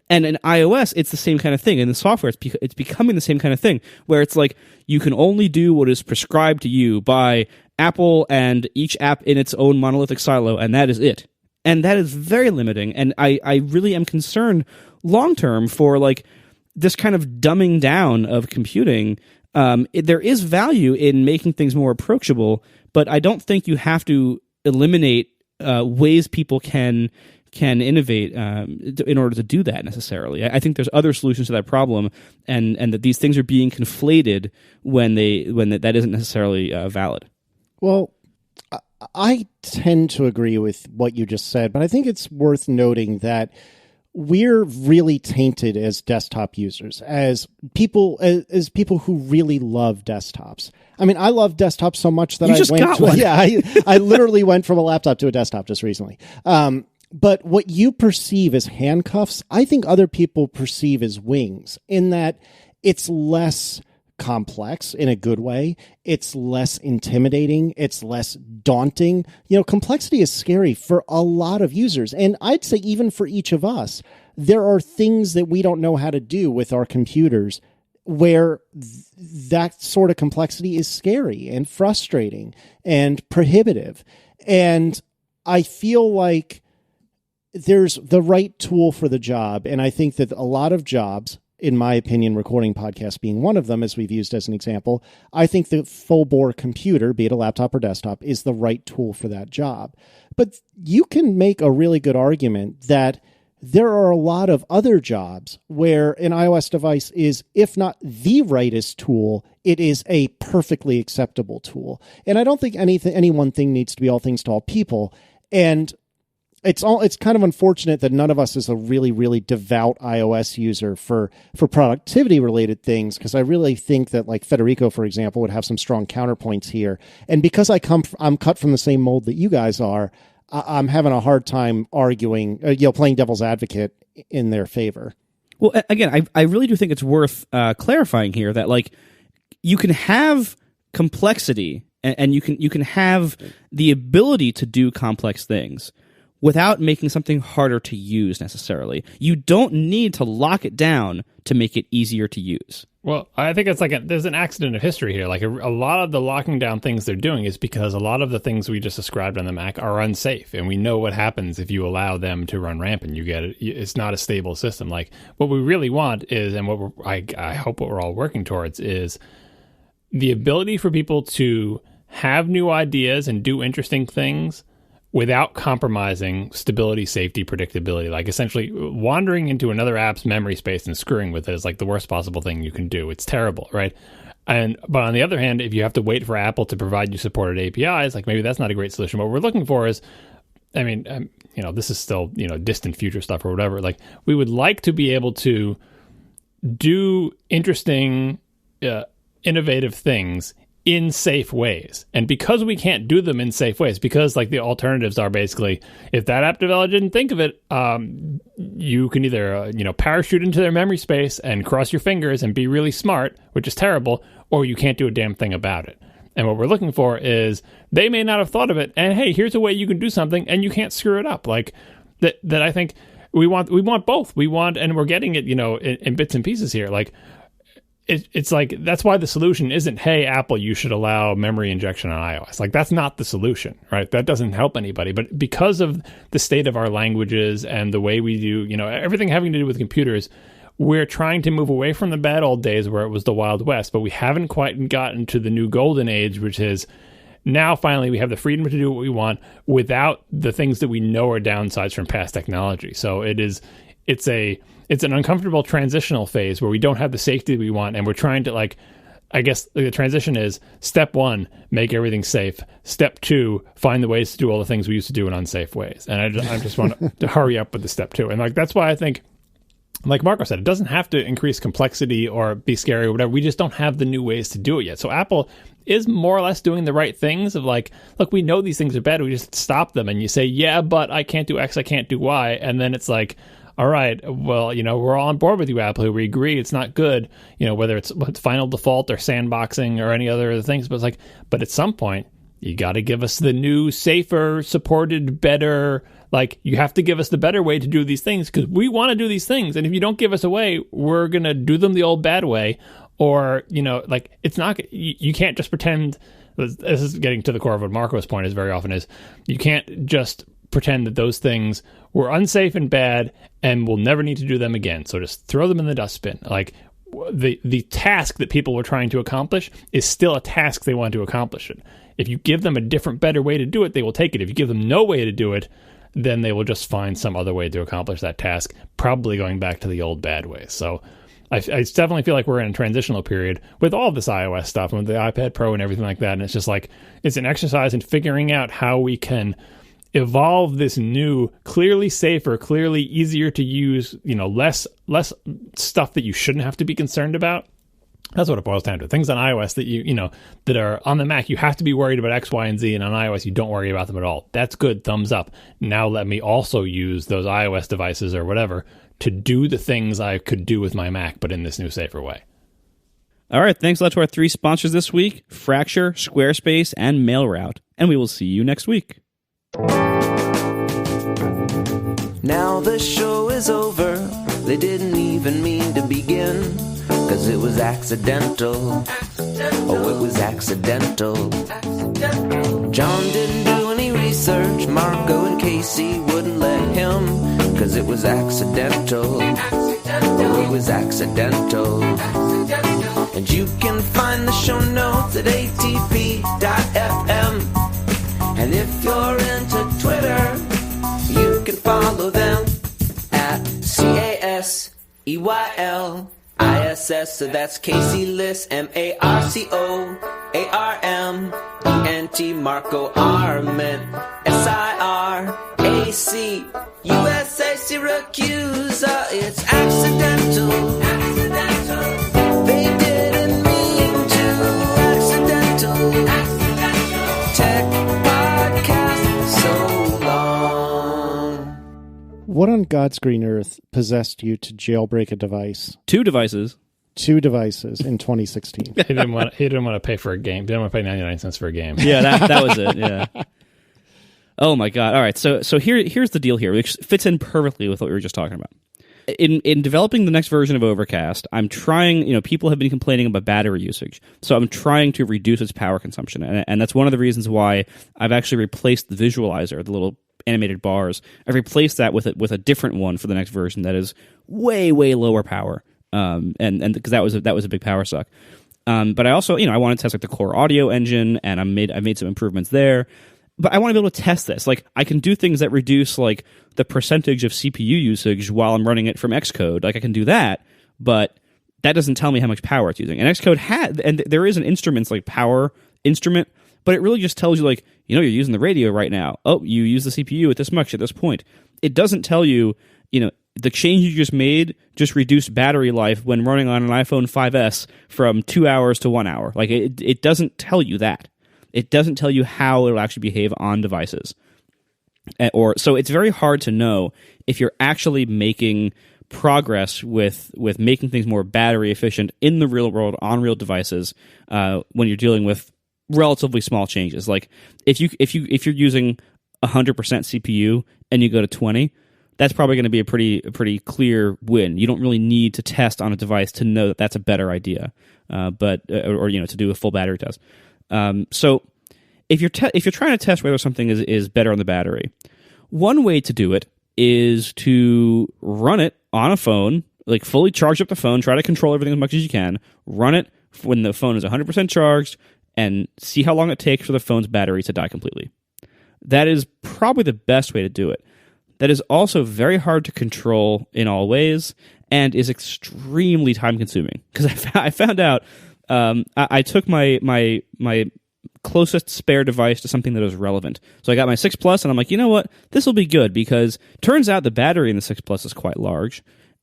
[SPEAKER 2] And in iOS, it's the same kind of thing. In the software, it's becoming the same kind of thing, where it's like you can only do what is prescribed to you by Apple and each app in its own monolithic silo, and that is it. And that is very limiting, and I really am concerned long-term for like this kind of dumbing down of computing. There is value in making things more approachable, but I don't think you have to eliminate ways people can innovate in order to do that necessarily. I think there's other solutions to that problem, and that these things are being conflated when that isn't necessarily valid.
[SPEAKER 1] Well, I tend to agree with what you just said, but I think it's worth noting that we're really tainted as desktop users, as people who really love desktops. I mean, I love desktops so much that I literally went from a laptop to a desktop just recently. But what you perceive as handcuffs, I think other people perceive as wings, in that it's less complex in a good way. It's less intimidating. It's less daunting. You know, complexity is scary for a lot of users. And I'd say even for each of us, there are things that we don't know how to do with our computers where that sort of complexity is scary and frustrating and prohibitive. And I feel like there's the right tool for the job. And I think that a lot of jobs, in my opinion, recording podcasts being one of them, as we've used as an example, I think the full-bore computer, be it a laptop or desktop, is the right tool for that job. But you can make a really good argument that there are a lot of other jobs where an iOS device is, if not the rightest tool, it is a perfectly acceptable tool. And I don't think any one thing needs to be all things to all people. And it's kind of unfortunate that none of us is a really, really devout iOS user for productivity related things, because I really think that like Federico, for example, would have some strong counterpoints here. And because I'm cut from the same mold that you guys are, I'm having a hard time arguing, playing devil's advocate in their favor.
[SPEAKER 2] Well, again, I really do think it's worth clarifying here that like you can have complexity and you can have the ability to do complex things without making something harder to use necessarily. You don't need to lock it down to make it easier to use.
[SPEAKER 3] Well, I think it's like there's an accident of history here. Like a lot of the locking down things they're doing is because a lot of the things we just described on the Mac are unsafe, and we know what happens if you allow them to run rampant. It's not a stable system. Like what we really want is, and I hope what we're all working towards is the ability for people to have new ideas and do interesting things without compromising stability, safety, predictability. Like essentially wandering into another app's memory space and screwing with it is like the worst possible thing you can do. It's terrible, right? But on the other hand, if you have to wait for Apple to provide you supported APIs, like maybe that's not a great solution. What we're looking for is, I mean, this is still, distant future stuff or whatever. Like we would like to be able to do interesting, innovative things in safe ways. And because we can't do them in safe ways, because like the alternatives are basically, if that app developer didn't think of it, you can either, parachute into their memory space and cross your fingers and be really smart, which is terrible, or you can't do a damn thing about it. And what we're looking for is they may not have thought of it. And hey, here's a way you can do something and you can't screw it up. Like that I think we want both. We want, and we're getting it, in bits and pieces here. Like, it's like, that's why the solution isn't, hey, Apple, you should allow memory injection on iOS. Like, that's not the solution, right? That doesn't help anybody. But because of the state of our languages and the way we do, everything having to do with computers, we're trying to move away from the bad old days where it was the Wild West, but we haven't quite gotten to the new golden age, which is now finally we have the freedom to do what we want without the things that we know are downsides from past technology. So it is it's an uncomfortable transitional phase where we don't have the safety we want, and we're trying to I guess the transition is step 1, make everything safe. Step 2, find the ways to do all the things we used to do in unsafe ways. And I just want to hurry up with the step 2. And that's why I think, like Marco said, it doesn't have to increase complexity or be scary or whatever. We just don't have the new ways to do it yet. So Apple is more or less doing the right things of look, we know these things are bad. We just stop them. And you say, yeah, but I can't do X, I can't do Y. And then it's like, all right, well, we're all on board with you, Apple. We agree it's not good, whether it's final default or sandboxing or any other things. But it's but at some point, you got to give us the new, safer, supported, better. You have to give us the better way to do these things because we want to do these things. And if you don't give us a way, we're going to do them the old bad way. Or, it's not, you can't just pretend. This is getting to the core of what Marco's point is very often is you can't just pretend that those things were unsafe and bad and we'll never need to do them again. So just throw them in the dustbin. The task that people were trying to accomplish is still a task they want to accomplish it. If you give them a different, better way to do it, they will take it. If you give them no way to do it, then they will just find some other way to accomplish that task, probably going back to the old bad ways. So I definitely feel like we're in a transitional period with all this iOS stuff and with the iPad Pro and everything like that. And it's just it's an exercise in figuring out how we can evolve this new, clearly safer, clearly easier to use, less stuff that you shouldn't have to be concerned about. That's what it boils down to. Things on iOS that that are on the Mac, you have to be worried about X, Y, and Z, and on iOS, you don't worry about them at all. That's good. Thumbs up. Now let me also use those iOS devices or whatever to do the things I could do with my Mac, but in this new, safer way.
[SPEAKER 2] All right. Thanks a lot to our 3 sponsors this week, Fracture, Squarespace, and MailRoute. And we will see you next week.
[SPEAKER 4] Now the show is over. They didn't even mean to begin, 'cause it was accidental. Oh, it was accidental. John didn't do any research. Marco and Casey wouldn't let him, 'cause it was accidental. Oh, it was accidental. And you can find the show notes at atp.fm. And if you're into Twitter, you can follow them at CASEYLISS. So that's Casey Liss, MarcoArment, Marco Arment, SIRAC, USA, Syracuse. It's accidental. They didn't mean to. Accidental. Tech podcast so long.
[SPEAKER 1] What on God's green earth possessed you to jailbreak a device?
[SPEAKER 2] 2 devices.
[SPEAKER 1] 2 devices in 2016.
[SPEAKER 3] He didn't want to pay for a game. He didn't want to pay 99 cents for a game.
[SPEAKER 2] Yeah, that was it. Yeah. Oh my God. All right. So here's the deal here, which fits in perfectly with what we were just talking about. In developing the next version of Overcast, I'm trying, people have been complaining about battery usage. So I'm trying to reduce its power consumption. And that's one of the reasons why I've actually replaced the visualizer, the little animated bars. I've replaced that with a different one for the next version that is way, way lower power. And because that was a big power suck. But I also, I want to test the core audio engine, and I made some improvements there. But I want to be able to test this. I can do things that reduce the percentage of CPU usage while I'm running it from Xcode. I can do that, but that doesn't tell me how much power it's using. And Xcode and there is an instruments power instrument, but it really just tells you you're using the radio right now. Oh, you use the CPU at this much at this point. It doesn't tell you, the change you just made just reduced battery life when running on an iPhone 5S from 2 hours to 1 hour. It doesn't tell you that. It doesn't tell you how it'll actually behave on devices. So it's very hard to know if you're actually making progress with making things more battery efficient in the real world on real devices when you're dealing with relatively small changes. If you're using 100% CPU and you go to 20, that's probably going to be a pretty clear win. You don't really need to test on a device to know that that's a better idea, or to do a full battery test. So if you're trying to test whether something is better on the battery, one way to do it is to run it on a phone, fully charge up the phone, try to control everything as much as you can, run it when the phone is 100% charged, and see how long it takes for the phone's battery to die completely. That is probably the best way to do it. that is also very hard to control in all ways and is extremely time consuming. Because I found out I took my closest spare device to something that was relevant. So I got my 6 Plus, and I'm like, you know what? This will be good, because turns out the battery in the 6 Plus is quite large.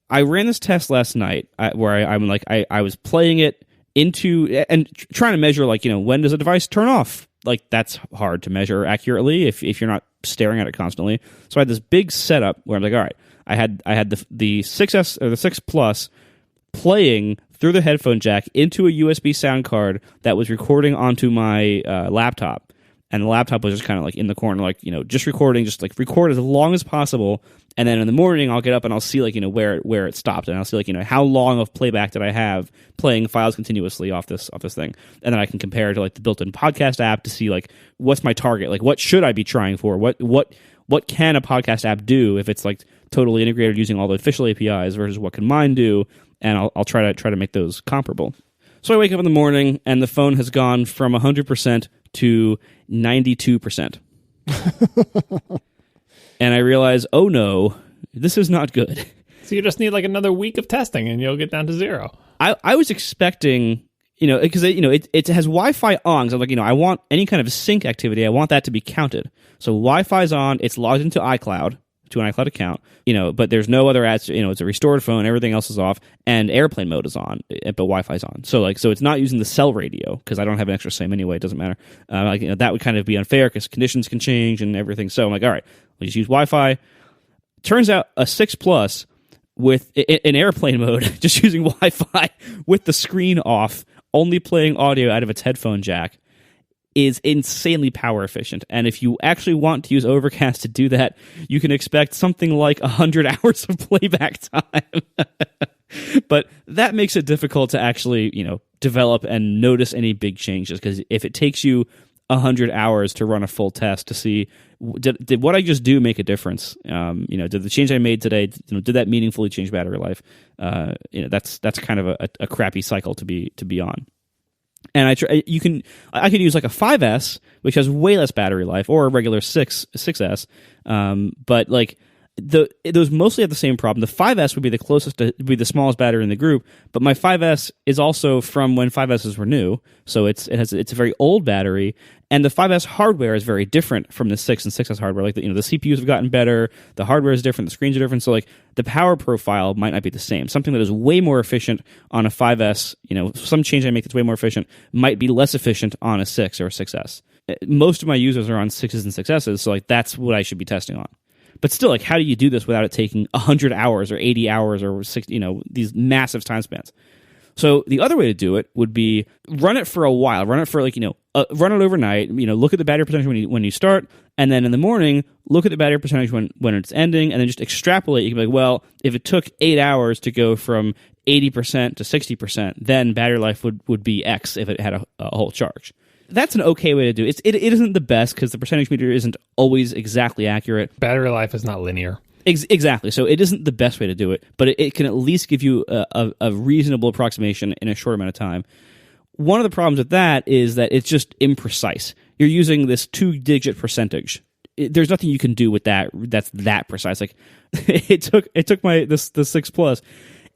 [SPEAKER 2] I ran this test last night where I was playing it into and trying to measure, like, when does a device turn off? Like, that's hard to measure accurately if you're not staring at it constantly. So I had this big setup where I'm like, all right, I had the 6S or the 6 Plus playing through the headphone jack into a USB sound card that was recording onto my laptop, and the laptop was just kind of like in the corner, like, just recording, just like record as long as possible, and then in the morning I'll get up and I'll see, like, where it stopped, and I'll see, like, how long of playback did I have playing files continuously off this thing, and then I can compare it to, like, the built-in podcast app to see, like, what's my target, like, what should I be trying for, what can a podcast app do if it's, like, totally integrated using all the official APIs versus what can mine do. And I'll try to make those comparable. So I wake up in the morning, and the phone has gone from 100% to 92%. And I realize, oh no, this is not good.
[SPEAKER 3] So you just need like another week of testing, and you'll get down to 0.
[SPEAKER 2] I was expecting, because it has Wi-Fi on. So I'm like, I want any kind of sync activity, I want that to be counted. So Wi-Fi's on. It's logged into iCloud, to an iCloud account, but there's no other ads, it's a restored phone, everything else is off, and airplane mode is on, but Wi-Fi's on. So it's not using the cell radio, because I don't have an extra SIM anyway, it doesn't matter. That would kind of be unfair, because conditions can change and everything. So I'm like, all right, we'll just use Wi-Fi. Turns out a 6 Plus with in airplane mode, just using Wi-Fi with the screen off, only playing audio out of its headphone jack, is insanely power efficient. And if you actually want to use Overcast to do that, you can expect something like 100 hours of playback time. But that makes it difficult to actually, develop and notice any big changes, because if it takes you 100 hours to run a full test to see, did what I just do make a difference? Did the change I made today, did that meaningfully change battery life? That's kind of a crappy cycle to be on. And I could use like a 5S, which has way less battery life, or a regular 6S. But like those mostly have the same problem. The 5S would be the closest to be the smallest battery in the group, but my 5S is also from when 5Ss were new, so it's a very old battery, and the 5S hardware is very different from the 6 and 6S hardware. Like the CPUs have gotten better, the hardware is different, the screens are different, so like the power profile might not be the same. Something that is way more efficient on a 5S, some change I make that's way more efficient might be less efficient on a 6 or a 6S. Most of my users are on 6s and 6Ss, so like that's what I should be testing on. But still, like, how do you do this without it taking 100 hours or 80 hours or 60, these massive time spans? So the other way to do it would be run it for a while, run it for run it overnight. Look at the battery percentage when you start, and then in the morning look at the battery percentage when it's ending, and then just extrapolate. You can be like, well, if it took 8 hours to go from 80% to 60%, then battery life would be X if it had a whole charge. That's an okay way to do it. It isn't the best, because the percentage meter isn't always exactly accurate.
[SPEAKER 3] Battery life is not linear.
[SPEAKER 2] Exactly. So it isn't the best way to do it, but it can at least give you a reasonable approximation in a short amount of time. One of the problems with that is that it's just imprecise. You're using this 2-digit percentage. There's nothing you can do with that that's that precise. Like it took the 6 Plus.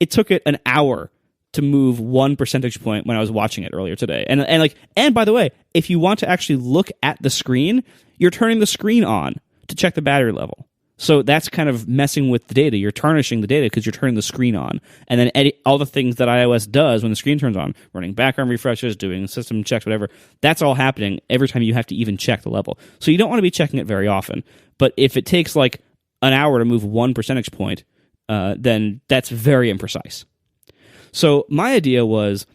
[SPEAKER 2] It took it an hour to move 1 percentage point when I was watching it earlier today. And by the way, if you want to actually look at the screen, you're turning the screen on to check the battery level. So that's kind of messing with the data. You're tarnishing the data because you're turning the screen on. And then all the things that iOS does when the screen turns on, running background refreshes, doing system checks, whatever, that's all happening every time you have to even check the level. So you don't want to be checking it very often. But if it takes like an hour to move 1 percentage point, then that's very imprecise. So my idea was,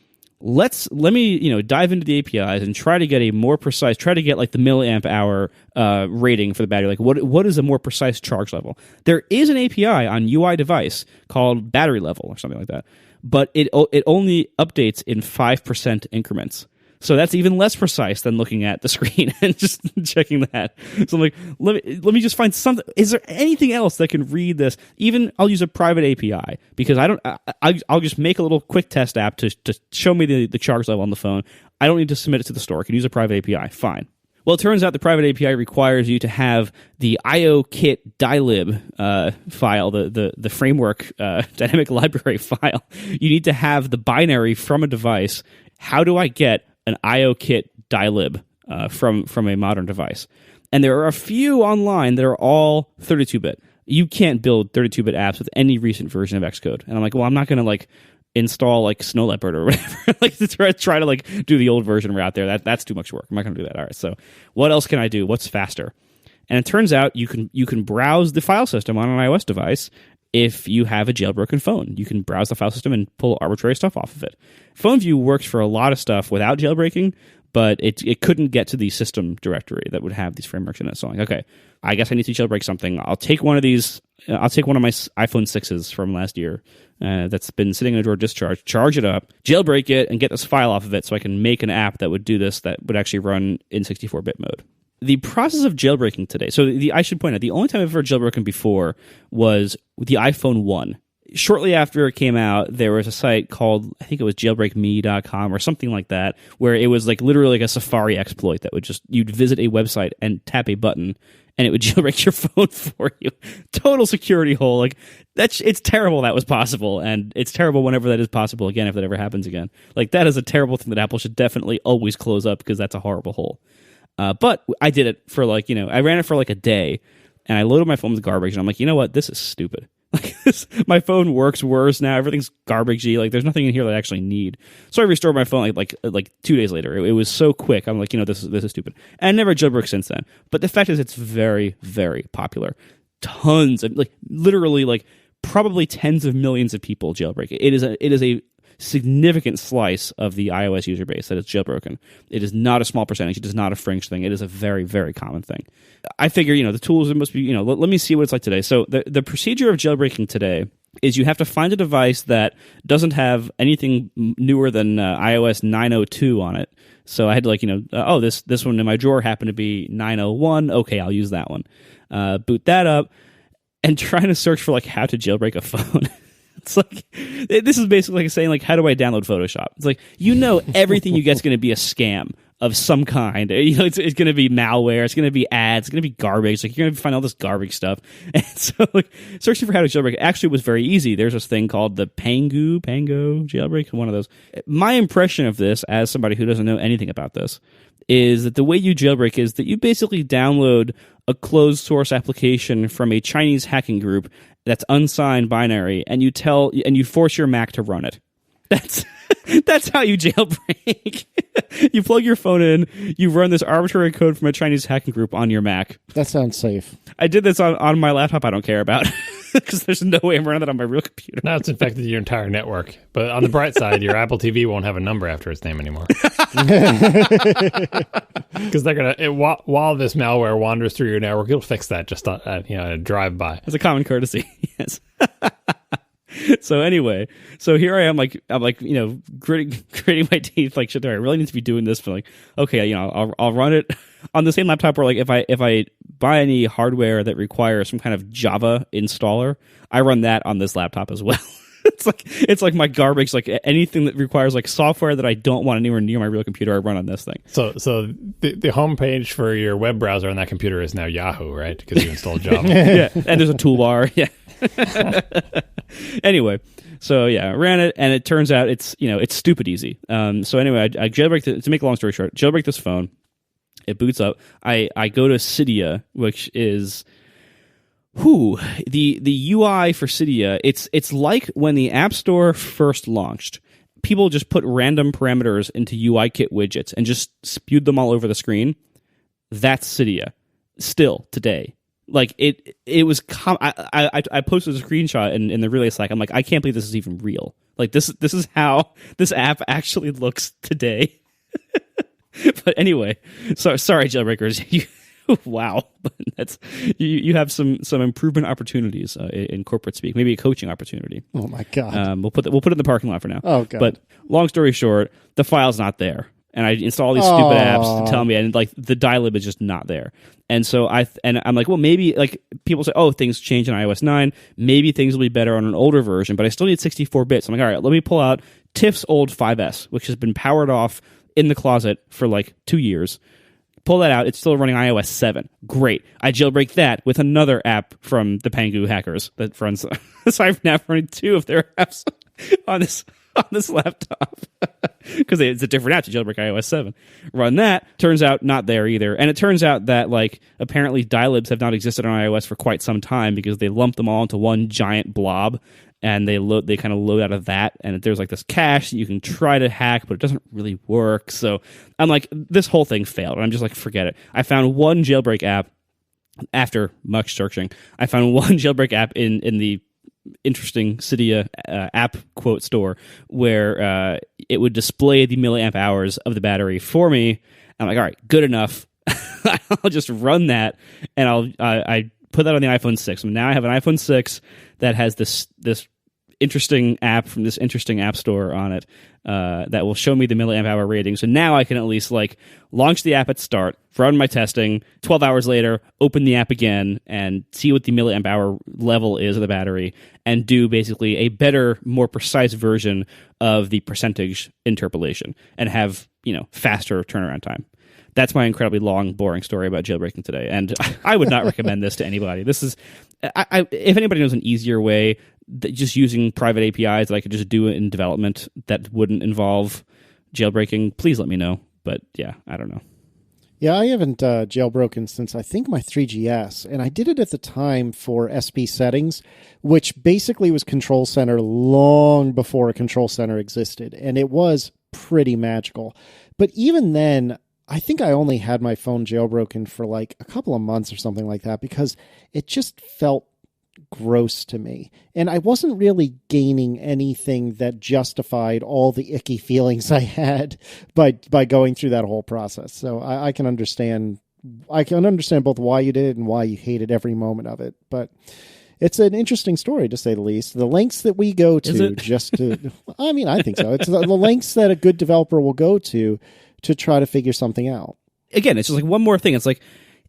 [SPEAKER 2] let me dive into the APIs and try to get a more precise, try to get like the milliamp hour rating for the battery. Like what is a more precise charge level? There is an API on UI device called battery level or something like that, but it only updates in 5% increments. So that's even less precise than looking at the screen and just checking that. So I'm like, let me just find something. Is there anything else that can read this? Even I'll use a private API, because I'll just make a little quick test app to show me the charge level on the phone. I don't need to submit it to the store. I can use a private API. Fine. Well, it turns out the private API requires you to have the IOKit dylib file, the framework dynamic library file. You need to have the binary from a device. How do I get an IOKit dylib from a modern device? And there are a few online that are all 32-bit. You can't build 32-bit apps with any recent version of Xcode. And I'm like, well, I'm not going to like install like Snow Leopard or whatever, like to try to like do the old version route there. That's too much work. I'm not going to do that. All right. So what else can I do? What's faster? And it turns out you can browse the file system on an iOS device if you have a jailbroken phone. You can browse the file system and pull arbitrary stuff off of it. Phone View works for a lot of stuff without jailbreaking, but it couldn't get to the system directory that would have these frameworks in it. So I'm like, okay, I guess I need to jailbreak something. I'll take one of these. I'll take one of my iPhone 6s from last year that's been sitting in a drawer discharged, charge it up, jailbreak it, and get this file off of it so I can make an app that would do this, that would actually run in 64-bit mode. The process of jailbreaking today, so I should point out, the only time I've ever jailbroken before was with the iPhone 1. Shortly after it came out, there was a site called, I think it was jailbreakme.com or something like that, where it was like literally like a Safari exploit that would just, you'd visit a website and tap a button and it would jailbreak your phone for you. Total security hole. Like it's terrible that was possible, and it's terrible whenever that is possible again, if that ever happens again. Like that is a terrible thing that Apple should definitely always close up, because that's a horrible hole. But I did it for like, I ran it for like a day, and I loaded my phone with garbage, and I'm like, you know what? This is stupid. Like my phone works worse now. Everything's garbagey. Like there's nothing in here that I actually need. So I restored my phone like 2 days later. It was so quick. I'm like, this is stupid. And I never jailbroke since then. But the fact is, it's very, very popular. Tons of literally probably tens of millions of people jailbreak. It is a significant slice of the iOS user base that is jailbroken. It is not a small percentage. It is not a fringe thing. It is a very, very common thing. I figure, the tools, it must be, let me see what it's like today. So the procedure of jailbreaking today is you have to find a device that doesn't have anything newer than iOS 902 on it. So I had to this one in my drawer happened to be 901. Okay, I'll use that one. Boot that up and trying to search for how to jailbreak a phone. It's like, this is basically like saying, how do I download Photoshop? It's like, everything you get is going to be a scam of some kind. It's going to be malware. It's going to be ads. It's going to be garbage. You're going to find all this garbage stuff. And so, searching for how to jailbreak actually was very easy. There's this thing called the Pango jailbreak, one of those. My impression of this, as somebody who doesn't know anything about this, is that the way you jailbreak is that you basically download a closed source application from a Chinese hacking group that's unsigned binary, and you force your Mac to run it. That's how you jailbreak. You plug your phone in, you run this arbitrary code from a Chinese hacking group on your Mac.
[SPEAKER 1] That sounds safe.
[SPEAKER 2] I did this on my laptop. I don't care about, because there's no way I'm running that on my real computer.
[SPEAKER 3] Now it's infected your entire network. But on the bright side, your Apple TV won't have a number after its name anymore. Because they're gonna, while this malware wanders through your network, it'll fix that just on a drive by.
[SPEAKER 2] It's a common courtesy. Yes. So anyway, here I am, gritting my teeth, shit, do I really need to be doing this? But okay, I'll run it on the same laptop where if I buy any hardware that requires some kind of Java installer, I run that on this laptop as well. It's like my garbage, anything that requires software that I don't want anywhere near my real computer, I run on this thing.
[SPEAKER 3] So the homepage for your web browser on that computer is now Yahoo, right? Because you installed Java.
[SPEAKER 2] Yeah, and there's a toolbar. Yeah. Anyway, so yeah, I ran it, and it turns out it's stupid easy. So anyway, I jailbreak to make a long story short, jailbreak this phone. It boots up. I go to Cydia, which is the UI for Cydia. It's like when the App Store first launched. People just put random parameters into UIKit widgets and just spewed them all over the screen. That's Cydia still today. It was. I posted a screenshot in the Relay Slack. I'm like, I can't believe this is even real. This is how this app actually looks today. But anyway, sorry, jailbreakers. Wow, but that's you have some improvement opportunities in corporate speak. Maybe a coaching opportunity.
[SPEAKER 1] Oh my god.
[SPEAKER 2] We'll put it in the parking lot for now.
[SPEAKER 1] Oh god.
[SPEAKER 2] But long story short, the file's not there. And I install these stupid apps to tell me, and the dylib is just not there. And so I'm like, well, maybe people say, oh, things change in iOS 9. Maybe things will be better on an older version, but I still need 64 bits. I'm like, all right, let me pull out TIFF's old 5S, which has been powered off in the closet for 2 years. pull that out. It's still running iOS 7. Great. I jailbreak that with another app from the Pangu hackers that runs. So I've now running 2 of their apps on this laptop because it's a different app to jailbreak iOS 7. Run that. Turns out not there either. And it turns out that like apparently dilibs have not existed on iOS for quite some time because they lump them all into one giant blob. And they kind of load out of that, and there's like this cache that you can try to hack, but it doesn't really work. So I'm like, this whole thing failed. And I'm just like, forget it. I found one jailbreak app after much searching. I found one jailbreak app in the interesting Cydia app quote store where it would display the milliamp hours of the battery for me. I'm like, all right, good enough. I'll just run that, and I put that on the iPhone 6. So now I have an iPhone 6 that has this interesting app from this interesting app store on it that will show me the milliamp hour rating. So now I can at least like launch the app at start, run my testing, 12 hours later, open the app again and see what the milliamp hour level is of the battery and do basically a better, more precise version of the percentage interpolation and have, faster turnaround time. That's my incredibly long, boring story about jailbreaking today, and I would not recommend this to anybody. This is, if anybody knows an easier way, just using private APIs that I could just do in development that wouldn't involve jailbreaking, please let me know. But yeah, I don't know.
[SPEAKER 1] Yeah, I haven't jailbroken since I think my 3GS, and I did it at the time for SP settings, which basically was Control Center long before a Control Center existed, and it was pretty magical. But even then, I think I only had my phone jailbroken for like a couple of months or something like that because it just felt gross to me. And I wasn't really gaining anything that justified all the icky feelings I had by going through that whole process. So I can understand both why you did it and why you hated every moment of it. But it's an interesting story, to say the least. The lengths that we go to just to, I mean, I think so. It's the lengths that a good developer will go to try to figure something out.
[SPEAKER 2] Again, it's just like one more thing. It's like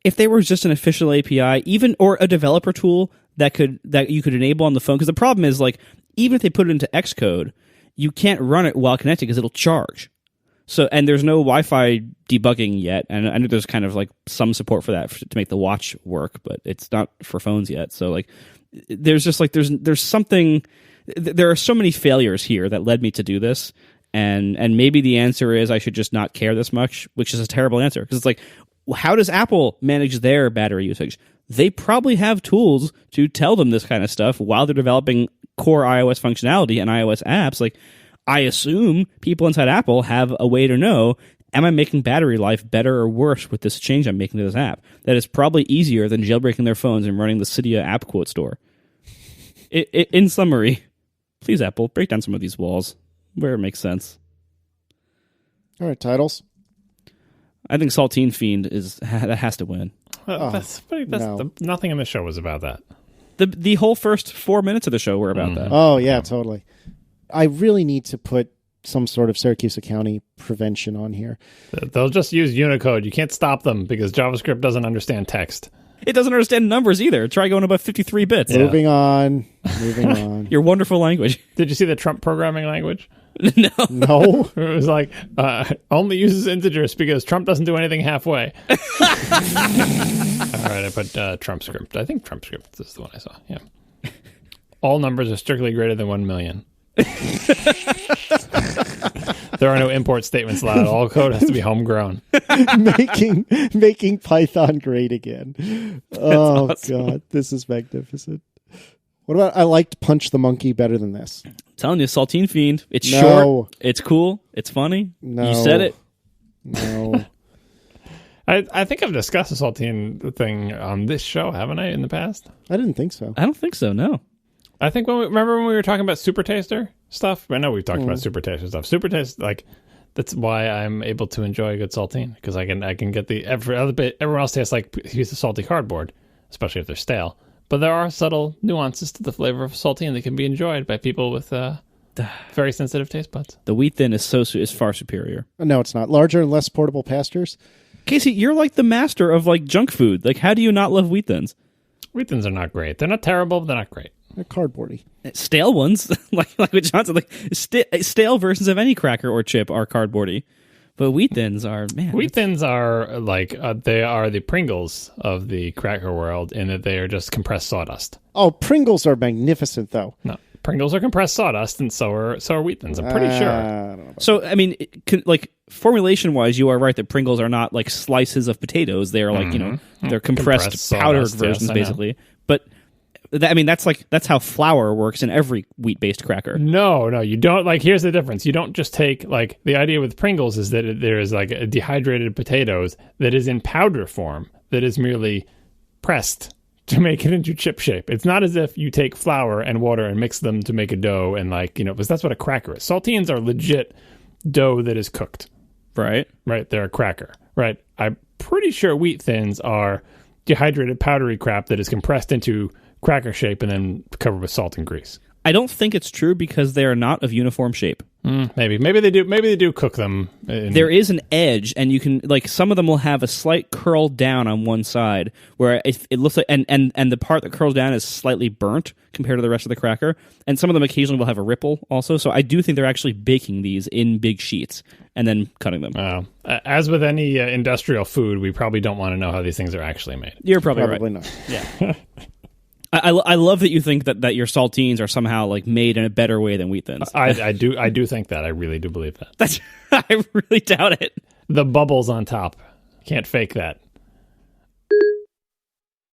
[SPEAKER 2] if there was just an official API, even or a developer tool that you could enable on the phone. Because the problem is like even if they put it into Xcode, you can't run it while connected because it'll charge. So and there's no Wi-Fi debugging yet, and I know there's kind of like some support for that to make the watch work, but it's not for phones yet. So like there's just like there's something. There are so many failures here that led me to do this. And maybe the answer is I should just not care this much, which is a terrible answer. Because it's like, how does Apple manage their battery usage? They probably have tools to tell them this kind of stuff while they're developing core iOS functionality and iOS apps. Like, I assume people inside Apple have a way to know, am I making battery life better or worse with this change I'm making to this app? That is probably easier than jailbreaking their phones and running the Cydia app quote store. In summary, please, Apple, break down some of these walls where it makes sense.
[SPEAKER 1] All right, titles.
[SPEAKER 2] I think Saltine Fiend that has to win.
[SPEAKER 3] Nothing in the show was about that.
[SPEAKER 2] The whole first 4 minutes of the show were about that.
[SPEAKER 1] Oh yeah, totally. I really need to put some sort of Syracuse County prevention on here.
[SPEAKER 3] They'll just use Unicode. You can't stop them because JavaScript doesn't understand text.
[SPEAKER 2] It doesn't understand numbers either. Try going above 53 bits.
[SPEAKER 1] Yeah. Moving on.
[SPEAKER 2] Your wonderful language.
[SPEAKER 3] Did you see the Trump programming language?
[SPEAKER 1] No.
[SPEAKER 3] It was like, only uses integers because Trump doesn't do anything halfway. All right, I put Trump script. I think Trump script is the one I saw. Yeah. All numbers are strictly greater than 1 million. There are no import statements allowed. All code has to be homegrown.
[SPEAKER 1] making Python great again. Oh, awesome. God. This is magnificent. What about I liked Punch the Monkey better than this?
[SPEAKER 2] I'm telling you, Saltine Fiend. It's short. It's cool. It's funny.
[SPEAKER 1] No.
[SPEAKER 2] You said it.
[SPEAKER 1] No.
[SPEAKER 3] I think I've discussed the Saltine thing on this show, haven't I, in the past?
[SPEAKER 1] I didn't think so.
[SPEAKER 2] I don't think so, no.
[SPEAKER 3] I think remember when we were talking about Super Taster stuff? I know we've talked about Super Taster stuff. Super Taster, like, that's why I'm able to enjoy a good saltine, because I can get the everyone else tastes like a piece of salty cardboard, especially if they're stale. But there are subtle nuances to the flavor of saltine that can be enjoyed by people with very sensitive taste buds.
[SPEAKER 2] The wheat thin is far superior.
[SPEAKER 1] No, it's not. Larger and less portable Pastures.
[SPEAKER 2] Casey, you're like the master of like junk food. Like, how do you not love wheat thins?
[SPEAKER 3] Wheat thins are not great. They're not terrible, but they're not great.
[SPEAKER 1] They're cardboardy.
[SPEAKER 2] Stale ones, like what Johnson, like stale versions of any cracker or chip are cardboardy. But wheat thins are, man.
[SPEAKER 3] Wheat thins are like they are the Pringles of the cracker world in that they are just compressed sawdust.
[SPEAKER 1] Oh, Pringles are magnificent, though.
[SPEAKER 3] No, Pringles are compressed sawdust, and so are wheat thins. I'm pretty sure.
[SPEAKER 1] I don't know about
[SPEAKER 2] So, I mean, like formulation-wise, you are right that Pringles are not like slices of potatoes. They are like, they're compressed powdered
[SPEAKER 3] sawdust,
[SPEAKER 2] versions,
[SPEAKER 3] yes, I know.
[SPEAKER 2] basically. But I mean, that's how flour works in every wheat-based cracker.
[SPEAKER 3] No, you don't. Like, here's the difference. You don't just take, like, the idea with Pringles is that there is, like, a dehydrated potatoes that is in powder form that is merely pressed to make it into chip shape. It's not as if you take flour and water and mix them to make a dough and, like, because that's what a cracker is. Saltines are legit dough that is cooked.
[SPEAKER 2] Right.
[SPEAKER 3] Right? They're a cracker. Right? I'm pretty sure wheat thins are dehydrated powdery crap that is compressed into cracker shape and then covered with salt and grease.
[SPEAKER 2] I don't think it's true because they are not of uniform shape.
[SPEAKER 3] Maybe they do cook them.
[SPEAKER 2] There is an edge, and you can, like, some of them will have a slight curl down on one side where it looks like, and the part that curls down is slightly burnt compared to the rest of the cracker, and some of them occasionally will have a ripple also. So I do think they're actually baking these in big sheets and then cutting them.
[SPEAKER 3] As with any industrial food, we probably don't want to know how these things are actually made.
[SPEAKER 2] You're probably right.
[SPEAKER 1] not.
[SPEAKER 2] Yeah. I love that you think that your saltines are somehow like made in a better way than wheat thins.
[SPEAKER 3] I do think that. I really do believe that.
[SPEAKER 2] I really doubt it.
[SPEAKER 3] The bubbles on top. Can't fake that.